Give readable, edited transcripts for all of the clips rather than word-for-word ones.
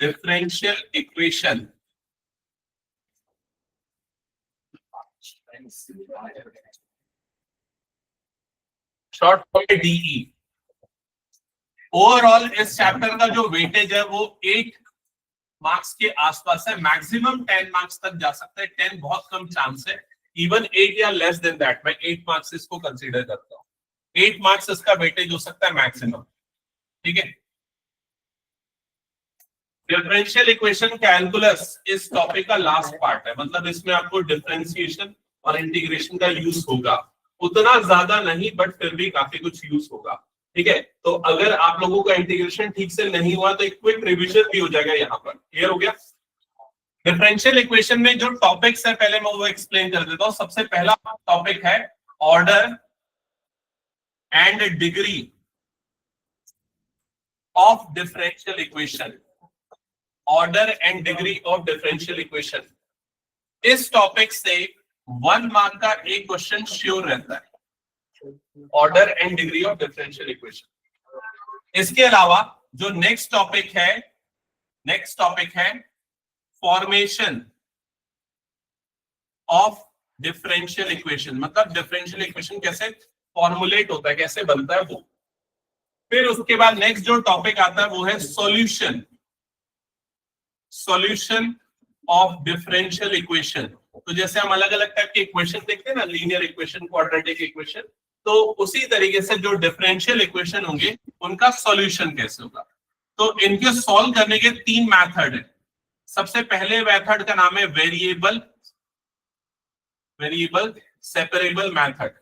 Differential equation short for DE. Overall इस chapter का जो वेटेज है वो 8 मार्क्स के आसपास है, मैक्सिमम 10 मार्क्स तक जा सकता है। 10 बहुत कम चांस है, इवन 8 या लेस देन दैट। मैं 8 मार्क्स इसको कंसीडर करता हूँ। 8 मार्क्स इसका वेटेज हो सकता है मैक्सिमम। ठीक है, डिफरेंशियल इक्वेशन कैलकुलस इस टॉपिक का लास्ट पार्ट है, मतलब इसमें आपको डिफरेंशिएशन और इंटीग्रेशन का यूज होगा, उतना ज्यादा नहीं बट फिर भी काफी कुछ यूज होगा। ठीक है, तो अगर आप लोगों का इंटीग्रेशन ठीक से नहीं हुआ तो एक क्विक रिवीजन भी हो जाएगा यहाँ पर। क्लियर हो गया? डिफरेंशियल इक्वेशन में जो टॉपिक्स है पहले मैं वो एक्सप्लेन कर देता हूं। सबसे पहला टॉपिक है order and degree of differential equation. Order and degree of differential equation, इस टॉपिक से 1 मार्क का एक क्वेश्चन श्योर रहता है, order and degree of differential equation. इसके अलावा जो नेक्स्ट टॉपिक है फॉर्मेशन ऑफ डिफरेंशियल इक्वेशन, मतलब डिफरेंशियल इक्वेशन कैसे फॉर्मुलेट होता है, कैसे बनता है वो। फिर उसके बाद नेक्स्ट जो टॉपिक आता है वो है सॉल्यूशन ऑफ डिफरेंशियल इक्वेशन। तो जैसे हम अलग अलग टाइप के इक्वेशन देखते हैं ना, लीनियर इक्वेशन, क्वाड्रेटिक इक्वेशन, तो उसी तरीके से जो डिफरेंशियल इक्वेशन होंगे उनका सॉल्यूशन कैसे होगा। तो इनके सॉल्व करने के 3 मेथड है। सबसे पहले मेथड का नाम है variable separable method.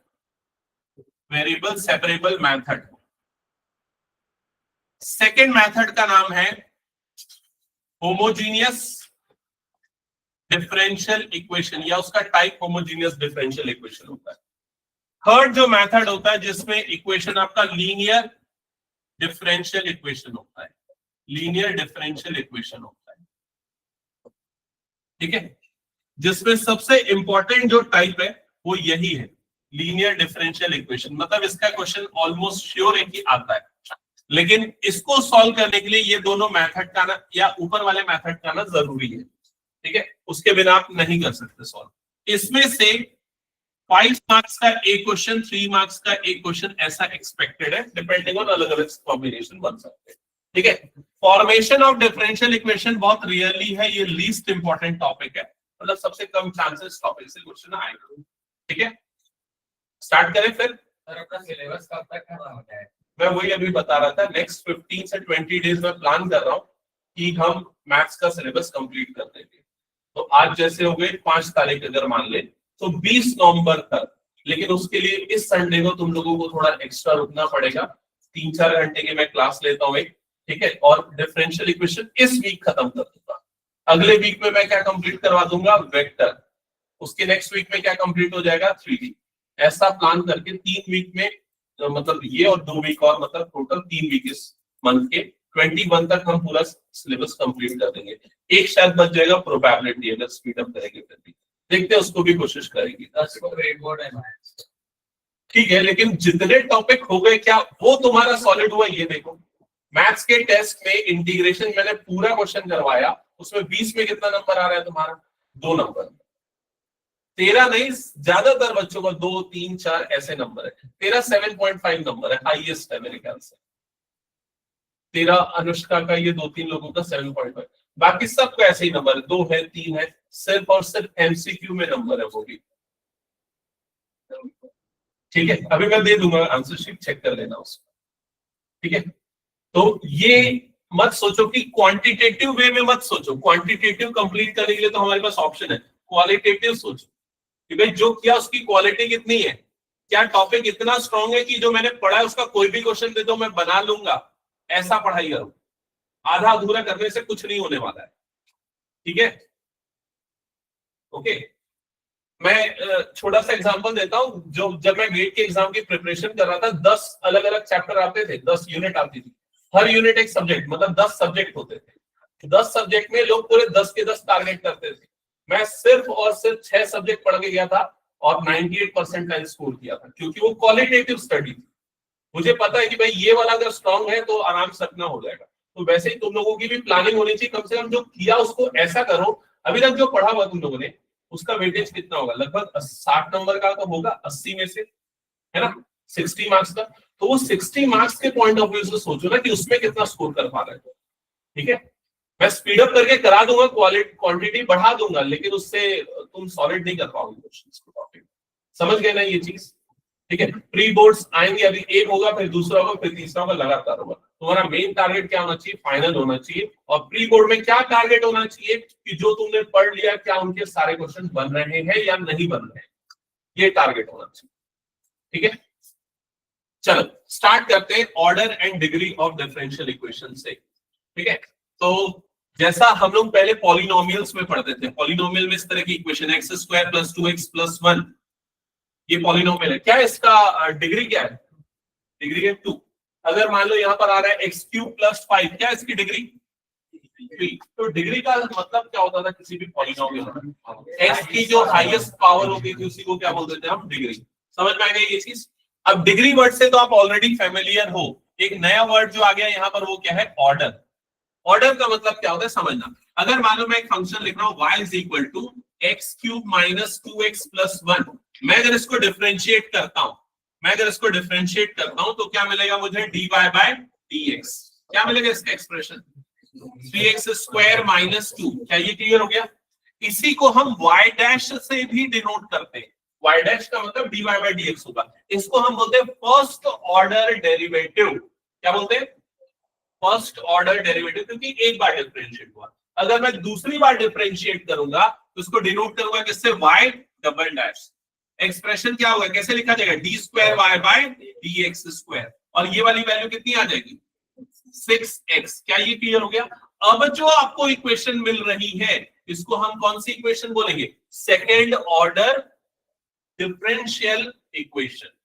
Second method का नाम है होमोजीनियस डिफरेंशियल इक्वेशन, या उसका टाइप होमोजीनियस डिफरेंशियल इक्वेशन होता है। थर्ड जो मेथड होता है जिसमें इक्वेशन आपका लीनियर डिफरेंशियल इक्वेशन होता है, ठीक है, जिसमें सबसे इंपॉर्टेंट जो टाइप है वो यही है, लीनियर डिफरेंशियल इक्वेशन। मतलब इसका क्वेश्चन ऑलमोस्ट श्योर है कि आता है, लेकिन इसको सॉल्व करने के लिए ये दोनों मेथड का ना, या ऊपर वाले मेथड का ना जरूरी है। ठीक है, उसके बिना आप नहीं कर सकते सॉल्व। इसमें से 5 मार्क्स का एक क्वेश्चन, 3 मार्क्स का एक क्वेश्चन ऐसा एक्सपेक्टेड है, डिपेंडिंग ऑन अलग अलग कॉम्बिनेशन बन सकते हैं। ठीक है, फॉर्मेशन ऑफ डिफरेंशियल इक्वेशन बहुत रियरली है, ये लीस्ट इंपॉर्टेंट टॉपिक है, मतलब सबसे कम चांसेस टॉपिक से क्वेश्चन आएगा। ठीक है, स्टार्ट करें फिर। सर अपना सिलेबस कब तक खत्म हो जाए? मैं वही अभी बता रहा था, नेक्स्ट 15 से 20 डेज में प्लान कर रहा हूँ कि हम मैथ्स का सिलेबस कंप्लीट कर देंगे। तो आज जैसे हो गए 5 तारीख अगर मान ले तो 20 नवंबर तक, लेकिन उसके लिए इस संडे को तुम लोगों को थोड़ा एक्स्ट्रा रुकना पड़ेगा। 3-4 घंटे की मैं क्लास लेता हूँ एक, ठीक है, और डिफरेंशियल इक्वेशन इस वीक खत्म कर दूंगा। अगले वीक में मैं क्या कंप्लीट करवा दूंगा, वेक्टर। उसके नेक्स्ट वीक में क्या कंप्लीट हो जाएगा, 3D। ऐसा प्लान करके 3 वीक में, मतलब ये और 2 वीक और, मतलब टोटल 3 वीक इस मंथ के 21 तक हम पूरा सिलेबस कंप्लीट कर देंगे। एक शायद बच जाएगा प्रोबेबिलिटी, अगर स्पीड अप करेंगे फिर भी देखते हैं, उसको भी कोशिश करेंगे। ठीक है, लेकिन जितने टॉपिक हो गए क्या वो तुम्हारा सॉलिड हुआ ये देखो। मैथ्स के टेस्ट में इंटीग्रेशन मैंने पूरा क्वेश्चन करवाया, उसमें 20 में कितना नंबर आ रहा है तुम्हारा, 2 नंबर। 13 नहीं, ज्यादातर बच्चों का 2, 3, 4 ऐसे नंबर है। तेरा 7.5 नंबर है, हाईएस्ट है मेरे ख्याल से। तेरा अनुष्का का, ये 2-3 लोगों का 7.5, बाकी सबका ऐसे ही नंबर है, 2 है, 3 है। सिर्फ और सिर्फ एमसीक्यू में नंबर है वो भी। ठीक है, अभी मैं दे दूंगा आंसर शीट, चेक कर लेना उसको। ठीक है, तो ये मत सोचो कि क्वांटिटेटिव वे में मत सोचो। क्वांटिटेटिव कंप्लीट करने के लिए तो हमारे पास ऑप्शन है, क्वालिटेटिव सोचो कि भाई जो किया उसकी क्वालिटी कितनी है, क्या टॉपिक इतना स्ट्रांग है कि जो मैंने पढ़ा है उसका कोई भी क्वेश्चन दे दो मैं बना लूंगा, ऐसा पढ़ाई करो। आधा अधूरा करने से कुछ नहीं होने वाला है। ठीक है, ओके। मैं छोटा सा एग्जांपल देता हूं, जो जब मैं गेट के एग्जाम की प्रिपरेशन कर रहा था, 10 अलग अलग चैप्टर आते थे, 10 यूनिट आती थी, हर यूनिट एक सब्जेक्ट, मतलब 10 सब्जेक्ट होते थे। 10 सब्जेक्ट में लोग पूरे 10 के 10 टारगेट करते थे। मैं सिर्फ और सिर्फ 6 सब्जेक्ट पढ़ के गया था और 98% का स्कोर किया था, क्योंकि वो क्वालिटेटिव स्टडी थी। मुझे पता है कि भाई ये वाला अगर स्ट्रांग है तो आराम से अपना हो जाएगा। तो वैसे ही तुम लोगों की भी प्लानिंग होनी चाहिए, कम से कम जो किया उसको ऐसा करो। अभी तक जो पढ़ा हुआ तुम लोगों ने उसका वेटेज कितना होगा, लगभग 60 नंबर का तो होगा 80 में से, है ना, 60 मार्क्स का। तो वो 60 मार्क्स के पॉइंट ऑफ व्यू से सोचो ना कि उसमें कितना स्कोर कर पा रहे हो। ठीक है, मैं स्पीड अप करके करा दूंगा, क्वांटिटी बढ़ा दूंगा, लेकिन उससे तुम सॉलिड नहीं कर पाओगे क्वेश्चंस को टॉपिक। समझ गए ना ये चीज? ठीक है, प्री बोर्ड्स आएंगे, अभी एक होगा, फिर दूसरा होगा, फिर तीसरा होगा, लगातार होगा। तुम्हारा मेन टारगेट क्या होना चाहिए, फाइनल होना चाहिए। और प्री बोर्ड में क्या टारगेट होना चाहिए कि जो तुमने पढ़ लिया क्या उनके सारे क्वेश्चन बन रहे हैं या नहीं बन रहे हैं, ये टारगेट होना चाहिए। ठीक है, चलो स्टार्ट करते हैं order and degree of differential equation से। ठीक है, तो जैसा हम लोग पहले पॉलिनोमियल्स में पढ़ते थे, पॉलिनोमियल में इस तरह की equation x square plus 2x plus 1, ये पॉलिनोमियल है। क्या है इसका डिग्री, क्या है डिग्री है 2। अगर मान लो यहाँ पर आ रहा है x क्यूब प्लस 5, क्या है इसकी डिग्री 3। तो डिग्री का मतलब क्या होता था किसी भी पॉलिनोमियल में, x की जो हाईएस्ट पावर होती थी उसी को क्या बोलते थे हम, डिग्री। समझ में आ गई ये चीज? अब डिग्री वर्ड से तो आप ऑलरेडी फेमिलियर हो, एक नया वर्ड जो आ गया यहाँ पर वो क्या है, ऑर्डर। ऑर्डर का मतलब क्या होता है समझना। अगर मान लो मैं एक फंक्शन लिख रहा हूँ y is equal to x cube minus 2x plus 1, मैं अगर इसको डिफरेंशिएट करता हूं तो क्या मिलेगा मुझे, dy बाय dx। क्या मिलेगा इसका एक्सप्रेशन, 3x स्क्वायर माइनस 2। क्या ये क्लियर हो गया? इसी को हम y डैश से भी डिनोट करते हैं, y डैश का मतलब dy बाय dx होगा। इसको हम बोलते हैं फर्स्ट ऑर्डर डेरिवेटिव। क्या बोलते हैं, फर्स्ट ऑर्डर डेरिवेटिव, क्योंकि एक बार डिफरेंशिएट हुआ। अगर मैं दूसरी बार डिफरेंशिएट करूंगा तो उसको डिनोट करूंगा किससे, y डबल डैश। एक्सप्रेशन क्या होगा, कैसे लिखा जाएगा, D square Y by D x square, और ये वाली वैल्यू कितनी आ जाएगी 6x। क्या ये क्लियर हो गया? अब जो आपको इक्वेशन मिल रही है इसको हम कौन सी इक्वेशन बोलेंगे, सेकेंड ऑर्डर डिफरेंशियल इक्वेशन।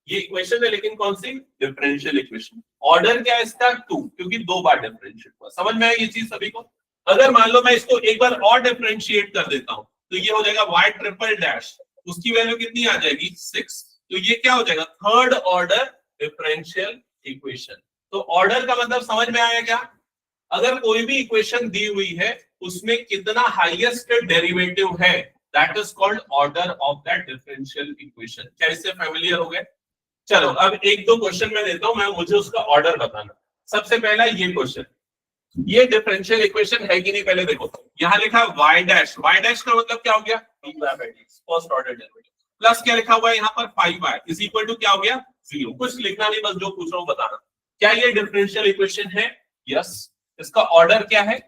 ये इक्वेशन है लेकिन कौन सी, डिफरेंशियल इक्वेशन। ऑर्डर क्या है इसका 2, क्योंकि दो बार डिफरेंशिएट हुआ। समझ में आई ये चीज सभी को? अगर मान लो मैं इसको एक बार और डिफरेंशिएट कर देता हूं तो ये हो जाएगा y ट्रिपल डैश, उसकी वैल्यू कितनी आ जाएगी 6। तो ये क्या हो जाएगा, थर्ड ऑर्डर डिफरेंशियल इक्वेशन। तो ऑर्डर का मतलब समझ में आया क्या? अगर कोई भी इक्वेशन दी हुई है उसमें कितना हाईएस्ट डेरिवेटिव है, that is called order of that differential equation. क्या इससे फैमिलियर हो गए? चलो अब एक दो क्वेश्चन मैं देता हूं, मैं मुझे उसका ऑर्डर बताना। सबसे पहला ये क्वेश्चन, ये डिफरेंशियल इक्वेशन है कि नहीं पहले देखो। यहाँ लिखा y डैश, y डैश का मतलब क्या हो गया, फर्स्ट ऑर्डर डेरिवेटिव, प्लस क्या लिखा हुआ है यहाँ पर 5y इज इक्वल टू क्या हो गया 0। कुछ लिखना नहीं, बस जो पूछ रहा हूँ बताना। क्या ये डिफरेंशियल इक्वेशन है? यस। इसका ऑर्डर क्या है,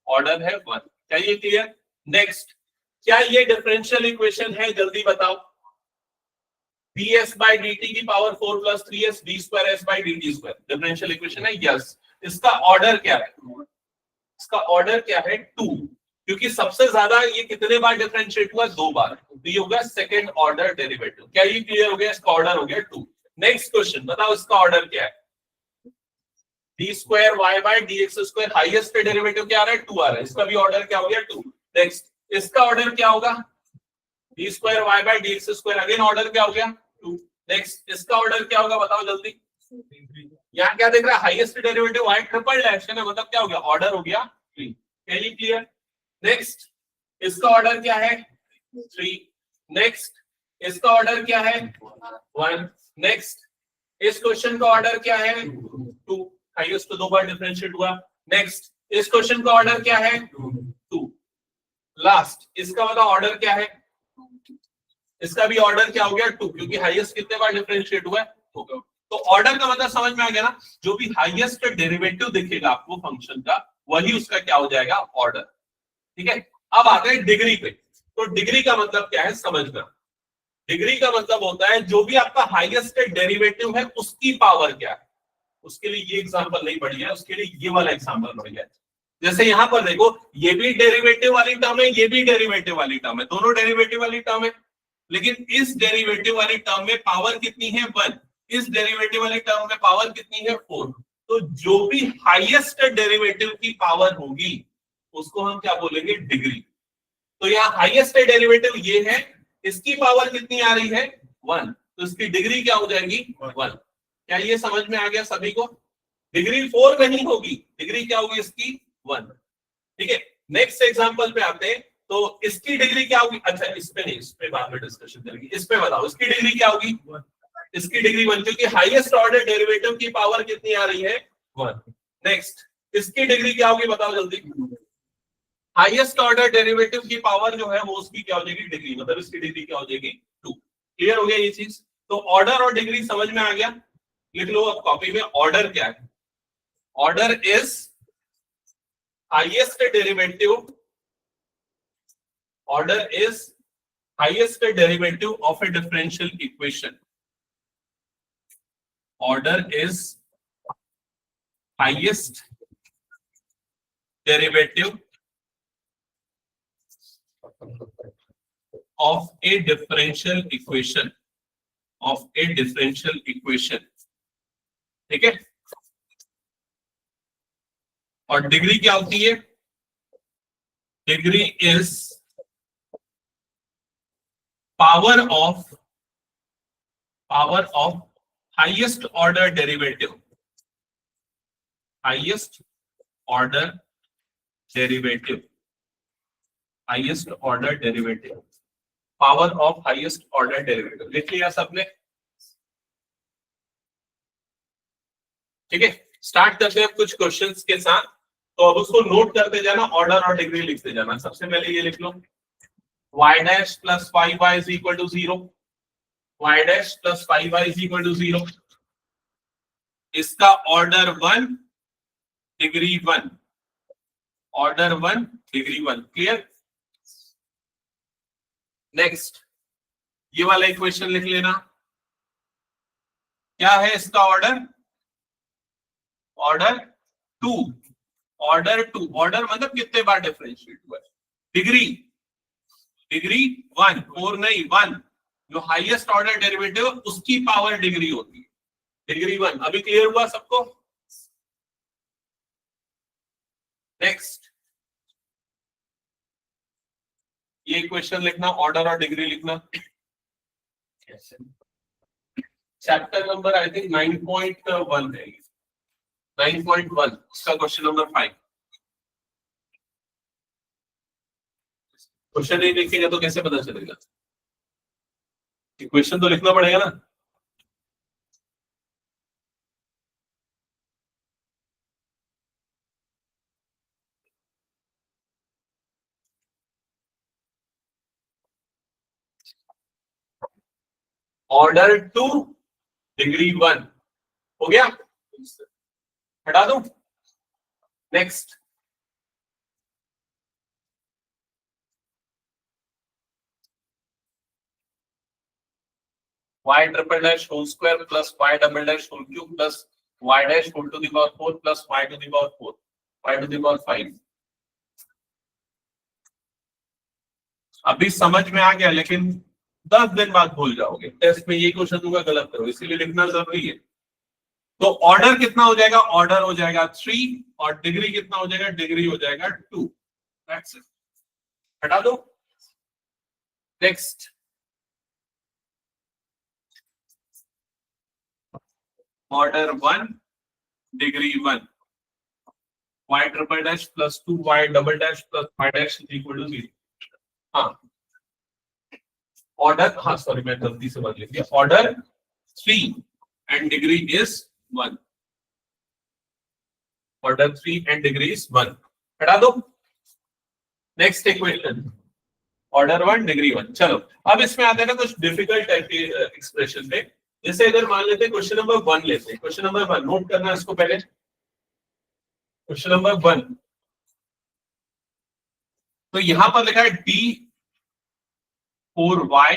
ऑर्डर है 1। क्या ये क्लियर? नेक्स्ट, क्या ये डिफरेंशियल इक्वेशन है, जल्दी बताओ। ds by dt की power 4 plus 3s d square s by dt square differential equation है? यस। इसका ऑर्डर क्या है, इसका ऑर्डर क्या है 2, क्योंकि सबसे ज्यादा ये कितने बार डिफरेंशिएट हुआ, 2 बार, तो ये होगा सेकंड ऑर्डर डेरिवेटिव। क्या ये क्लियर हो गया? इसका ऑर्डर हो गया 2। नेक्स्ट क्वेश्चन बताओ, इसका ऑर्डर क्या है, d square y by dx square, highest derivative क्या आ रहा है 2 आ रहा है, इसका भी ऑर्डर क्या हो गया 2। नेक्स्ट, इसका ऑर्डर क्या होगा, d square y by dx square, again order क्या हो गया 2। नेक्स्ट, इसका ऑर्डर क्या होगा बताओ जल्दी। यहाँ क्या देख रहा है, highest derivative y triple dash है ना, मतलब क्या हो गया, ऑर्डर हो गया 3। Can you clear? नेक्स्ट, इसका ऑर्डर क्या है 3। नेक्स्ट, इसका ऑर्डर क्या है 1। नेक्स्ट, इस क्वेश्चन का ऑर्डर क्या है 2, हाईएस्ट तो 2 बार डिफरेंशिएट हुआ। नेक्स्ट, इस क्वेश्चन का ऑर्डर क्या है 2। लास्ट, इसका वाला ऑर्डर क्या है, इसका भी ऑर्डर क्या हो गया 2, क्योंकि हाईएस्ट कितने बार डिफरेंशिएट हुआ है, होगा। तो ऑर्डर का मतलब समझ में आ गया ना, जो भी हाईएस्ट डेरिवेटिव दिखेगा आपको फंक्शन का, वही उसका क्या हो जाएगा, ऑर्डर। ठीक है, अब आते हैं डिग्री पे। तो डिग्री का मतलब क्या है समझना। डिग्री का मतलब होता है जो भी आपका हाईएस्ट डेरिवेटिव है उसकी पावर क्या है। उसके लिए ये एग्जांपल नहीं बढ़िया है, उसके लिए ये वाला एग्जांपल बढ़िया है। जैसे यहाँ पर देखो, ये भी डेरिवेटिव वाली टर्म है, ये भी डेरिवेटिव वाली टर्म है, दोनों डेरिवेटिव वाली टर्म है, लेकिन इस डेरिवेटिव वाली टर्म में पावर कितनी है 1, इस डेरिवेटिव वाली टर्म में पावर कितनी है 4। तो जो भी हाईएस्ट डेरिवेटिव की पावर होगी उसको हम क्या बोलेंगे, डिग्री। तो यहाँ हाईएस्ट डेरिवेटिव ये है, इसकी पावर कितनी आ रही है 1, तो इसकी डिग्री क्या हो जाएगी 1। क्या ये समझ में आ गया सभी को? डिग्री 4 नहीं होगी, डिग्री क्या होगी इसकी 1। ठीक है, नेक्स्ट एग्जांपल पे आते हैं। तो इसकी डिग्री क्या होगी? अच्छा इस पे नहीं, इस पे बाद में डिस्कशन करेंगे। इस पे बताओ इसकी डिग्री क्या होगी? इसकी डिग्री 1, क्योंकि हाईएस्ट ऑर्डर डेरिवेटिव की पावर कितनी आ रही है? 1। नेक्स्ट इसकी डिग्री क्या होगी बताओ जल्दी? हाईएस्ट ऑर्डर डेरिवेटिव की पावर जो है वो उसकी क्या हो जाएगी? डिग्री, मतलब इसकी डिग्री क्या हो जाएगी? 2। क्लियर हो गया ये चीज? तो ऑर्डर और डिग्री समझ में आ गया? लिख लो अब कॉपी में, ऑर्डर क्या है? Order is highest derivative, order is highest derivative of A differential equation. Order is highest derivative of a differential equation, of a differential equation। ठीक है, और डिग्री क्या होती है? Degree is power of highest order derivative, highest order derivative, highest order derivative, power of highest order derivative. लिख लिया सबने? ठीक है, स्टार्ट करते हैं कुछ क्वेश्चंस के साथ। तो अब उसको नोट करते जाना, ऑर्डर और डिग्री लिखते जाना। सबसे पहले ये लिख लो, y dash plus 5y is equal to 0, y dash plus 5y is equal to 0। इसका order 1 degree 1, order 1 degree 1। Clear? Next ये वाला इक्वेशन लिख लेना, क्या है इसका ऑर्डर? Order 2, order 2। ऑर्डर मतलब कितने बार डिफरेंशिएट हुआ है? डिग्री 1, 4 नहीं 1। जो हाईएस्ट ऑर्डर डेरिवेटिव उसकी पावर डिग्री होती है, डिग्री 1। अभी क्लियर हुआ सबको? नेक्स्ट ये इक्वेशन लिखना, ऑर्डर और डिग्री लिखना। चैप्टर नंबर आई थिंक 9.1 है, 9.1 उसका क्वेश्चन नंबर 5। क्वेश्चन नहीं लिखेगा तो कैसे पता चलेगा? इक्वेशन तो लिखना पड़ेगा ना। ऑर्डर 2 डिग्री 1 हो गया, हटा दूं? Next y triple dash whole square plus y double dash whole cube plus y dash whole to the power 4 plus y to the power 4, y to the power 5। अभी समझ में आ गया, लेकिन 10 दिन बाद भूल जाओगे। टेस्ट में ये क्वेश्चन दूंगा, गलत करो, इसीलिए लिखना जरूरी है। तो ऑर्डर कितना हो जाएगा? ऑर्डर हो जाएगा 3 और डिग्री कितना हो जाएगा? डिग्री हो जाएगा 2। दैट्स इट, हटा दो। Next order 1 degree 1, y triple dash plus 2 y double dash plus y dash is equal to 0। हाँ ऑर्डर, हाँ सॉरी मैं गलती से बात लिख दिया, order 3 and degree is 1, order 3 and degree is 1। हटा दो। Next equation order 1 degree 1। चलो अब इसमें आते हैं ना कुछ डिफिकल्ट टाइप के एक्सप्रेशन पे। जैसे अगर मान लेते हैं क्वेश्चन नंबर 1 लेते हैं, क्वेश्चन नंबर 1 नोट करना है इसको पहले। क्वेश्चन नंबर 1, तो यहां पर लिखा है d4y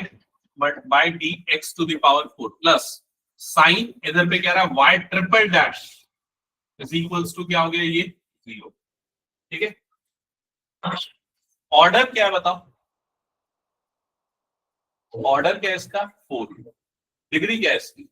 by dx to the power 4 plus sine, इधर पे कह रहा है y triple dash is equals to क्या हो गया? ये 0। ठीक है, ऑर्डर क्या है बताओ? ऑर्डर क्या है इसका? 4। डिग्री क्या है इसकी?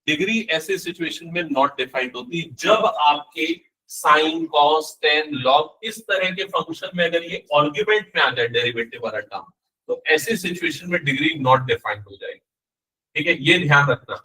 डिग्री ऐसे सिचुएशन में नॉट डिफाइंड होती जब आपके साइन, कॉस, टेन, लॉग इस तरह के फंक्शन में अगर ये आर्गुमेंट में आ जाए डेरिवेटिव वाला टर्म, तो ऐसे सिचुएशन में डिग्री नॉट डिफाइंड हो जाएगी। ठीक है, ये ध्यान रखना।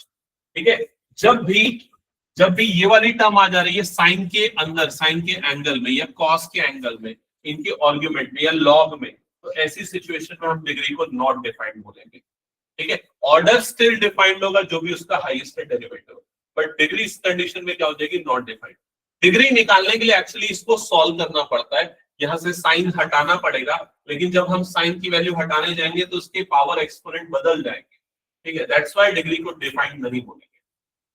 ठीक है। जब भी ये वाली टर्म आ जा रही है साइन के अंदर, साइन के एंगल में या कॉस के एंगल में, इनके आर्गुमेंट में या लॉग में, तो ऐसी सिचुएशन में हम डिग्री को नॉट डिफाइंड बोलेंगे। ठीक है, ऑर्डर स्टिल डिफाइंड होगा जो भी उसका हाईएस्ट डेरिवेटिव, बट डिग्री इस कंडीशन में क्या हो जाएगी, नॉट डिफाइंड। डिग्री निकालने के लिए एक्चुअली इसको सॉल्व करना पड़ता है, यहां से साइन हटाना पड़ेगा, लेकिन जब हम साइन की वैल्यू हटाने जाएंगे तो उसके पावर एक्सपोनेंट बदल जाएंगे। ठीक है, दैट्स व्हाई डिग्री को डिफाइन नहीं बोलेंगे।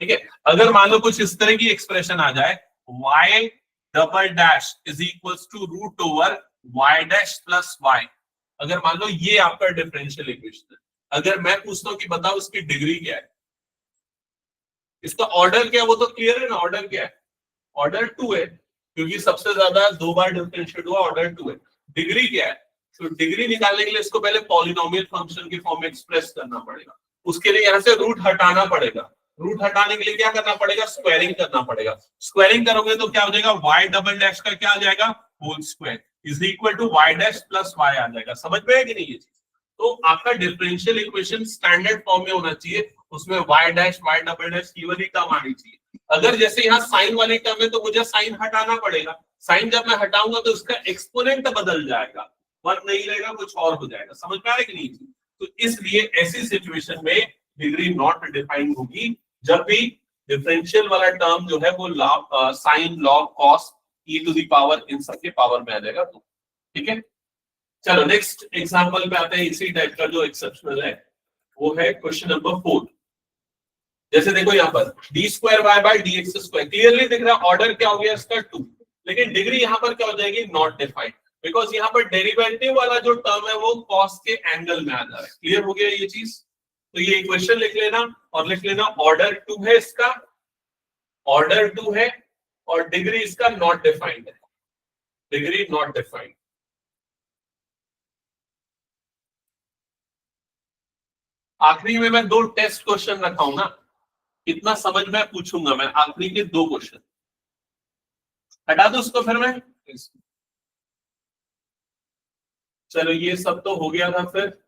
ठीक है, अगर मान लो कुछ इस तरह की एक्सप्रेशन आ जाए, y double dash is equals to root over y dash plus y, अगर मान लो ये आपका डिफरेंशियल इक्वेशन है, अगर मैं पूछता हूं कि बताओ इसकी डिग्री क्या है, इसका ऑर्डर क्या है, वो तो क्लियर है ना, ऑर्डर क्या है, ऑर्डर 2 है, क्योंकि सबसे ज्यादा 2 बार डिफरेंशिएट हुआ, ऑर्डर 2 है। डिग्री क्या है, तो डिग्री निकालने के लिए इसको पहले पॉलिनोमियल फंक्शन के फॉर्म में एक्सप्रेस करना पड़ेगा, उसके लिए यहां से रूट हटाना पड़ेगा, रूट हटाने के लिए क्या करना पड़ेगा, स्क्वायरिंग करना पड़ेगा। स्क्वायरिंग करोगे तो क्या हो जाएगा, y डबल डैश का क्या आ जाएगा, whole square is equal to y dash plus y आ जाएगा। समझ में है कि नहीं ये चीज? तो आपका डिफरेंशियल इक्वेशन स्टैंडर्ड फॉर्म में होना चाहिए, उसमें y dash y double dash की वाली टर्म आनी चाहिए। अगर जैसे यहाँ साइन वाली टर्म है तो मुझे साइन हटाना पड़ेगा, साइन जब मैं हटाऊंगा तो उसका एक्सपोनेंट बदल जाएगा, 1 नहीं रहेगा, कुछ और हो जाएगा। समझ में आ रहा है कि नहीं? तो इसलिए ऐसी सिचुएशन में डिग्री नॉट डिफाइंड होगी जब भी डिफरेंशियल वाला टर्म जो है वो sine log cos e to the power इन सबके पावर में आ जाएगा। तो ठीक है, चलो नेक्स्ट एग्जांपल पे आते हैं। इसी टाइप का जो एक्सेप्शनल है वो है क्वेश्चन नंबर 4। जैसे देखो यहाँ पर d square y by d x square, clearly दिख रहा है ऑर्डर क्या हो गया इसका 2, लेकिन डिग्री यहाँ पर क्या हो जाएगी, नॉट डिफाइंड, बिकॉज यहाँ पर डेरिवेटिव वाला जो टर्म है वो कॉस के एंगल में आ जा रहा है। क्लियर हो गया ये चीज? तो ये इक्वेशन लिख लेना और लिख लेना ऑर्डर 2 है इसका, ऑर्डर 2 है और डिग्री इसका नॉट डिफाइंड है, डिग्री नॉट डिफाइंड। आखिरी में मैं 2 टेस्ट क्वेश्चन रखा हूं ना, इतना समझ में पूछूंगा मैं, आखिरी के 2 क्वेश्चन हटा दो उसको फिर मैं। चलो ये सब तो हो गया था, फिर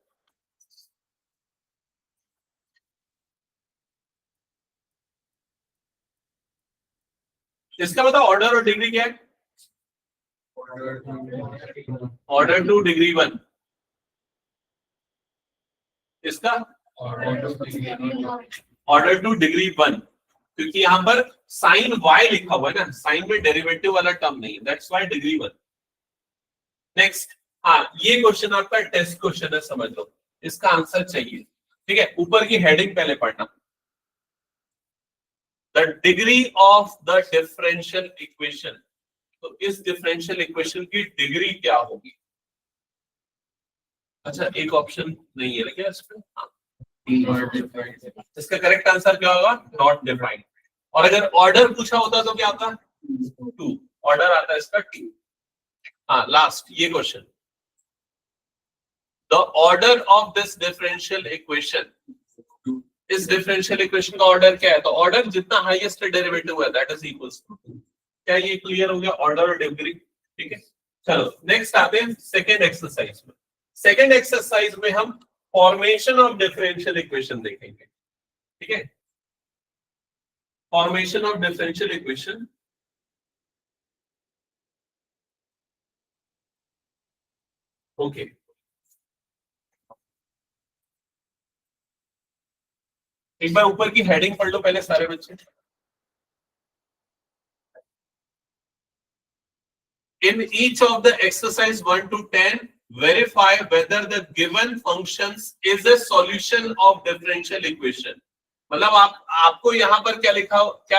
इसका मतलब ऑर्डर और डिग्री क्या है, ऑर्डर 2 डिग्री 1, इसका ऑर्डर 2 डिग्री 1, क्योंकि यहां पर साइन y लिखा हुआ है ना, साइन में डेरिवेटिव वाला टर्म नहीं है, दैट्स व्हाई डिग्री 1। नेक्स्ट, हाँ ये क्वेश्चन आपका टेस्ट क्वेश्चन है, समझ लो, इसका आंसर चाहिए। ठीक है, ऊपर की हेडिंग पहले पढ़ना, the degree of the differential equation, तो इस डिफरेंशियल इक्वेशन की डिग्री क्या होगी। अच्छा एक ऑप्शन नहीं है क्या इसमें, हाँ इसका करेक्ट आंसर क्या होगा, नॉट डिफाइंड। और अगर ऑर्डर पूछा होता तो क्या आता, 2, ऑर्डर आता है इसका 2। हाँ लास्ट ये question, the order of this differential equation, इस डिफरेंशियल इक्वेशन का ऑर्डर क्या है, तो ऑर्डर जितना हाईएस्ट डेरिवेटिव है दैट इज इक्वल्स टू 2। क्या ये क्लियर हो गया, ऑर्डर और डिग्री? ठीक है, चलो नेक्स्ट आते हैं सेकेंड एक्सरसाइज में। सेकेंड एक्सरसाइज में हम फॉर्मेशन ऑफ डिफरेंशियल इक्वेशन देखेंगे। ठीक है, formation of differential equation. Okay, एक बार ऊपर की हेडिंग पढ़ लो पहले सारे बच्चे। In each of the exercise 1 to 10, verify whether the given functions is a solution of differential equation। मतलब आपको यहाँ पर क्या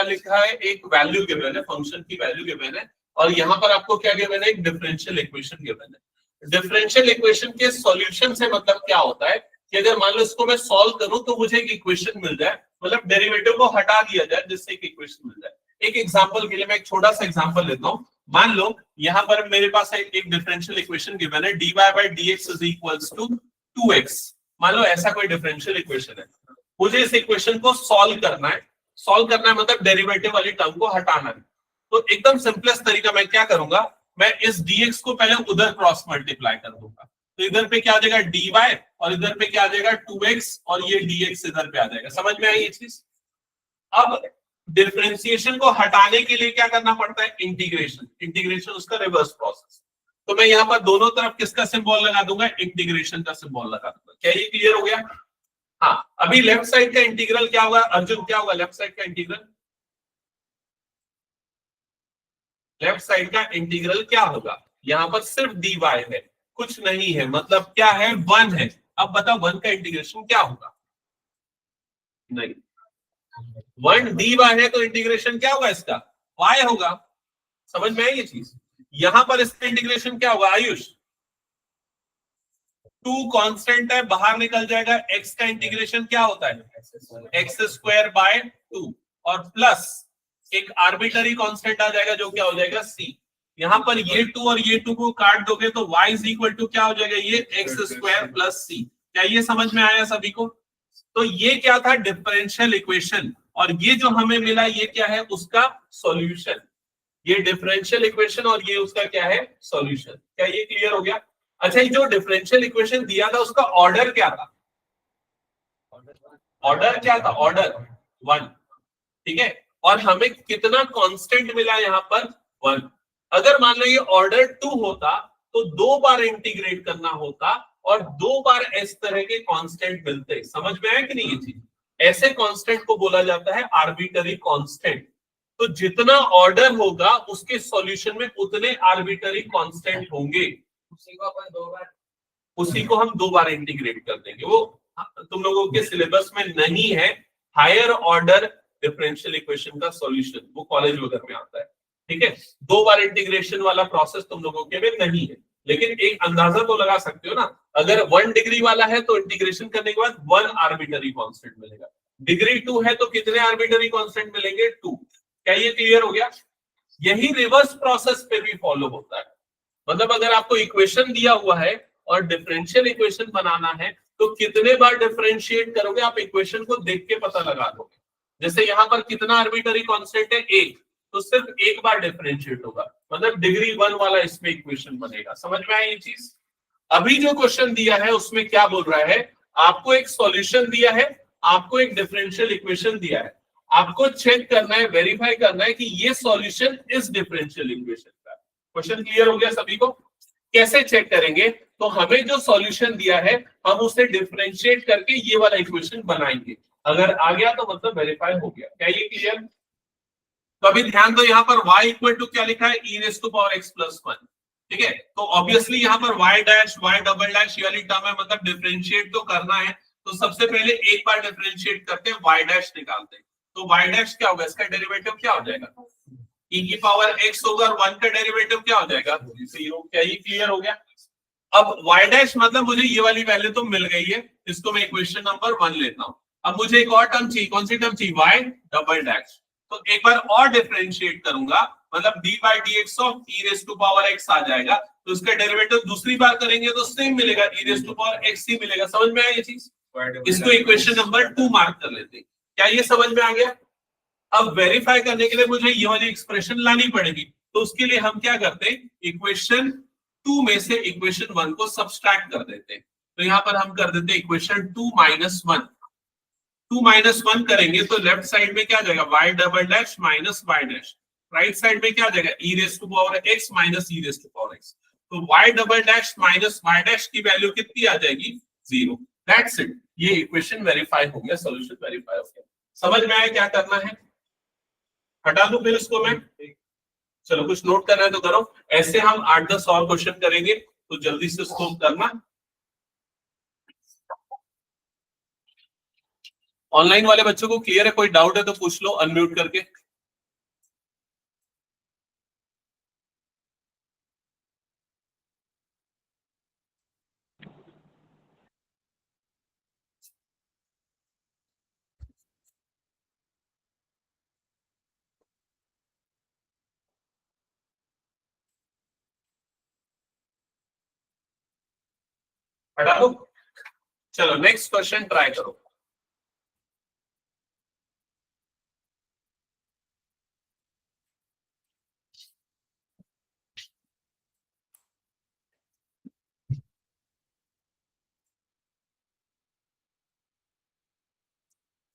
लिखा है, एक वैल्यू गिवन है, फंक्शन की वैल्यू गिवन है, और यहाँ पर आपको क्या गिवन है, एक डिफरेंशियल इक्वेशन गिवन है। डिफरेंशियल इक्वेशन के सॉल्यूशन से मतलब क्या होता है कि अगर मान लो इसको मैं सॉल्व करूं तो मुझे एक इक्वेशन मिल जाए, मतलब डेरिवेटिव को हटा दिया जाए जिससे एक इक्वेशन मिल जाए। एक एग्जांपल के लिए मैं एक छोटा सा एग्जांपल लेता हूं। मान लो यहाँ पर मेरे पास एक डिफरेंशियल इक्वेशन गिवन है, dy by dx is equals to 2x। मान लो ऐसा कोई डिफरेंशियल इक्वेशन है, मुझे इस इक्वेशन को सॉल्व करना है। सॉल्व करना है मतलब डेरिवेटिव वाली टर्म को हटाना है। तो एकदम सिंपलेस्ट तरीका मैं क्या करूंगा, मैं इस dx को पहले उधर क्रॉस मल्टीप्लाई कर दूंगा, तो इधर पे क्या आ जाएगा dy और इधर पे क्या आ जाएगा 2x और ये dx इधर पे आ जाएगा। समझ में आई ये चीज? अब डिफरेंशिएशन को हटाने के लिए क्या करना पड़ता है, इंटीग्रेशन। इंटीग्रेशन उसका रिवर्स प्रोसेस। तो मैं यहाँ पर दोनों तरफ किसका सिंबल लगा दूंगा, इंटीग्रेशन का सिंबल लगा दूंगा। क्या ये क्लियर हो गया? हाँ, अभी लेफ्ट साइड का इंटीग्रल क्या होगा अर्जुन, क्या होगा लेफ्ट साइड का इंटीग्रल? लेफ्ट साइड का इंटीग्रल क्या होगा? यहाँ पर सिर्फ dy है, कुछ नहीं है, मतलब क्या है, 1 है। अब बताओ 1 का इंटीग्रेशन क्या होगा? नहीं, 1 dy है तो इंटीग्रेशन क्या होगा इसका, y होगा। समझ में आई ये चीज? यहां पर इसका इंटीग्रेशन क्या होगा आयुष? 2 कांस्टेंट है, बाहर निकल जाएगा, x का इंटीग्रेशन क्या होता है, एक्स स्क्वायर बाय 2, और प्लस एक आर्बिटरी कांस्टेंट आ जाएगा जो क्या हो जाएगा, c। यहां पर ये 2 और ये 2 को काट दोगे तो y इज इक्वल टू क्या हो जाएगा, ये एक्स स्क्वायर प्लस c। क्या ये समझ में आया सभी को? तो ये क्या था, डिफरेंशियल इक्वेशन, और ये जो हमें मिला ये क्या है, उसका सॉल्यूशन। ये डिफरेंशियल इक्वेशन और ये उसका क्या है, सॉल्यूशन। क्या ये क्लियर हो गया? अच्छा, ये जो डिफरेंशियल इक्वेशन दिया था उसका ऑर्डर क्या था? ऑर्डर क्या था, ऑर्डर 1। ठीक है, और हमें कितना कांस्टेंट मिला यहाँ पर, 1। अगर मान लो ये ऑर्डर 2 होता तो 2 बार इंटीग्रेट करना होता और 2 बार इस तरह के कांस्टेंट मिलते। समझ में आया कि नहीं ये चीज? ऐसे कांस्टेंट को बोला जाता है आर्बिटरी कांस्टेंट। तो जितना ऑर्डर होगा उसके सॉल्यूशन में उतने आर्बिटरी कांस्टेंट होंगे, उसी को हम 2 बार इंटीग्रेट कर देंगे। वो तुम लोगों के सिलेबस में नहीं है, हायर ऑर्डर डिफरेंशियल इक्वेशन का सॉल्यूशन, वो कॉलेज वगैरह में आता है। ठीक है, 2 बार इंटीग्रेशन वाला प्रोसेस तुम लोगों के में नहीं है, लेकिन एक अंदाजा तो लगा सकते हो ना। अगर 1 डिग्री वाला है तो इंटीग्रेशन करने के बाद 1 आर्बिटरी कांस्टेंट मिलेगा, डिग्री 2 है तो कितने आर्बिटरी कांस्टेंट मिलेंगे, 2। क्या ये क्लियर हो गया? यही रिवर्स प्रोसेस पे भी फॉलो होता है। मतलब अगर आपको इक्वेशन दिया हुआ है और डिफरेंशियल इक्वेशन बनाना है तो कितने बार डिफरेंशिएट करोगे, आप इक्वेशन को देख के पता लगा दोगे। जैसे यहाँ पर कितना आर्बिटरी कांस्टेंट है, 1, तो सिर्फ एक बार डिफरेंशिएट होगा, मतलब डिग्री 1 वाला इसमें इक्वेशन बनेगा। समझ में आई ये चीज? अभी जो क्वेश्चन दिया है उसमें क्या बोल रहा है, आपको एक सॉल्यूशन दिया है, आपको एक डिफरेंशियल इक्वेशन दिया है, आपको चेक करना है, वेरीफाई करना है कि ये सॉल्यूशन इस डिफरेंशियल इक्वेशन का। क्वेश्चन क्लियर हो गया सभी को? कैसे चेक करेंगे, तो हमें जो सॉल्यूशन दिया है हम उसे डिफरेंशिएट करके ये वाला इक्वेशन बनाएंगे। अगर आ गया तो मतलब वेरीफाई हो गया। क्या ये क्लियर? तो अभी ध्यान दो, यहाँ पर y इक्वल टू क्या लिखा है, e raise to power x plus 1। ठीक है, तो ऑब्वियसली यहाँ पर y dash y double dash ये वाली टर्म है, मतलब डिफरेंशिएट तो करना है। तो सबसे पहले एक बार डिफरेंशिएट करते हैं, y डैश निकालते हैं। तो y डैश क्या होगा, इसका डेरिवेटिव क्या हो जाएगा, e की पावर x होगा, और 1 का डेरिवेटिव क्या हो जाएगा, 0। क्या ये क्लियर हो गया? अब y डैश मतलब मुझे ये वाली वैल्यू तो मिल गई है, इसको मैं इक्वेशन नंबर 1 लेता हूं। अब मुझे एक और टर्म चाहिए, कौन सी टर्म चाहिए, y डबल डैश। तो एक बार और डिफरेंशिएट करूंगा, मतलब d by d x of e raise to power x आ जाएगा। तो इसका डेरिवेटिव दूसरी बार करेंगे तो सेम मिलेगा, e raise to power x ही मिलेगा। समझ में आया ये चीज? इसको इक्वेशन नंबर 2 मार्क कर लेते हैं। क्या ये समझ में आ गया? अब वेरीफाई करने के लिए मुझे ये वाली एक्सप्रेशन लानी पड़ेगी, तो उसके लिए हम क्या करते हैं, इक्वेशन 2 में से इक्वेशन 1 को सब्सट्रैक्ट कर देते हैं। तो यहाँ पर हम कर देते हैं इक्वेशन 2 माइनस 1। 2 माइनस 1 करेंगे तो लेफ्ट साइड में क्या आ जाएगा, y double dash minus y dash, right side में क्या आ जाएगा, e raise to power x minus e raise to power x। तो y double dash minus y dash की वैल्यू कितनी आ जाएगी, 0। दैट्स इट, ये इक्वेशन वेरीफाई हो गया, सॉल्यूशन वेरीफाई हो गया। समझ में आया क्या करना है? हटा दूं फिर इसको मैं? चलो, कुछ नोट करना है तो करो। ऐसे हम 8-10 और क्वेश्चन करेंगे, तो जल्दी से इसको करना। ऑनलाइन वाले बच्चों को क्लियर है? कोई डाउट है तो पूछ लो अनम्यूट करके। हटा दो। चलो नेक्स्ट क्वेश्चन ट्राई करो।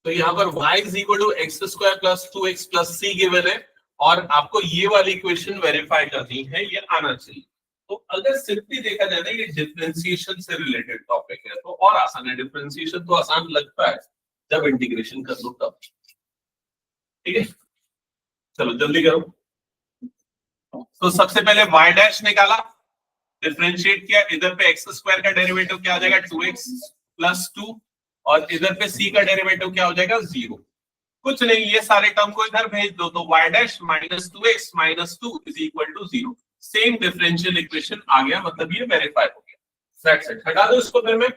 तो यहाँ पर y is equal to x square plus 2x plus c given है और आपको ये वाली इक्वेशन वेरीफाई करनी है, ये आना चाहिए। तो अगर सिंपली देखा जाए ना, ये डिफरेंशिएशन से रिलेटेड टॉपिक है तो और आसान है। डिफरेंशिएशन तो आसान लगता है जब इंटीग्रेशन कर लो तब। ठीक है, चलो जल्दी करो। तो सबसे पहले y डैश निकाला, डिफरेंशिएट किया, इधर पे एक्स स्क्वायर का डेरिवेटिव क्या हो जाएगा 2x प्लस 2 और इधर पे c का डेरिवेटिव क्या हो जाएगा 0। कुछ नहीं, ये सारे टर्म को इधर भेज दो तो y dash minus 2x minus 2 is equal to 0। Same differential equation आ गया, मतलब ये वेरीफाई हो गया। दैट्स इट, हटा दो इसको फिर मैं।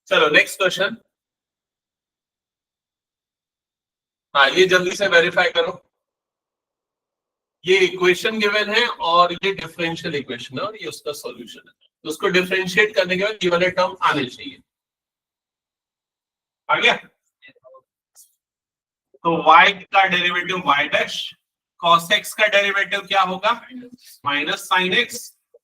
चलो नेक्स्ट क्वेश्चन। हाँ, ये जल्दी से वेरीफाई करो। ये इक्वेशन गिवन है और ये डिफरेंशियल इक्वेशन है और ये उसका सॉल्यूशन है, तो उसको डिफरेंशिएट करने के बाद ये वाले टर्म आने चाहिए। आ गया? तो y का derivative y dash, cos x का डेरिवेटिव क्या होगा माइनस sin x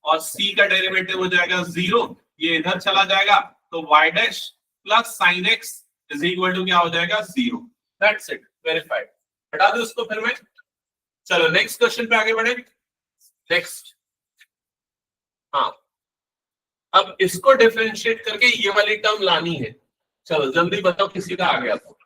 और c का डेरिवेटिव हो जाएगा 0, ये इधर चला जाएगा तो y dash plus sin x is equal to क्या हो जाएगा 0। That's it, verified. हटा दो उसको फिर मैं। चलो नेक्स्ट क्वेश्चन पे आगे बढ़े। नेक्स्ट, हाँ, अब इसको डिफरेंशिएट करके ये वाली टर्म लानी है। चलो जल्दी बताओ, किसी का आ गया तो।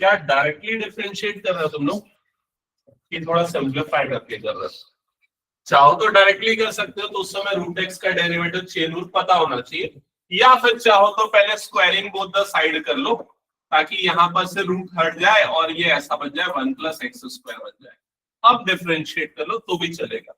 क्या डायरेक्टली डिफरेंशिएट कर रहे हो तुम लोग कि थोड़ा सिंपलीफाई करके कर रहे हो? चाहो तो डायरेक्टली कर सकते हो, तो उस समय रूट एक्स का डेरिवेटिव चेन रूट पता होना चाहिए, या फिर चाहो तो पहले स्क्वायरिंग बोथ द साइड कर लो ताकि यहाँ पर से रूट हट जाए और ये ऐसा बन जाए 1 प्लस एक्स स्क्वायर बन जाए। अब डिफरेंशिएट कर लो तो भी चलेगा।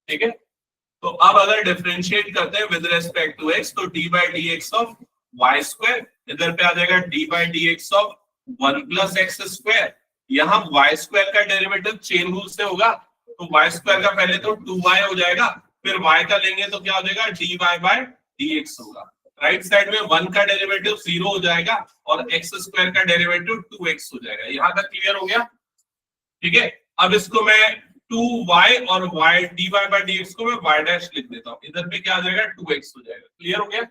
ठीक है, तो अब अगर डिफरेंशिएट करते हैं विद रेस्पेक्ट टू एक्स तो d by d x of y square, इधर पे आ जाएगा d by d x of 1 plus x square. यहाँ वाई स्क्वायर का डेरिवेटिव चेन रूल से होगा तो वाई स्क्वायर का पहले तो 2y हो जाएगा, फिर y का लेंगे तो क्या हो जाएगा dy बाय dx होगा। राइट साइड में 1 का डेरिवेटिव 0 हो जाएगा और x स्क्वायर का डेरिवेटिव 2x हो जाएगा। यहाँ तक क्लियर हो गया? ठीक है, अब इसको मैं 2y और y dy बाय dx को मैं y डैश लिख देता हूँ, इधर पे क्या आ जाएगा 2x हो जाएगा। क्लियर हो गया?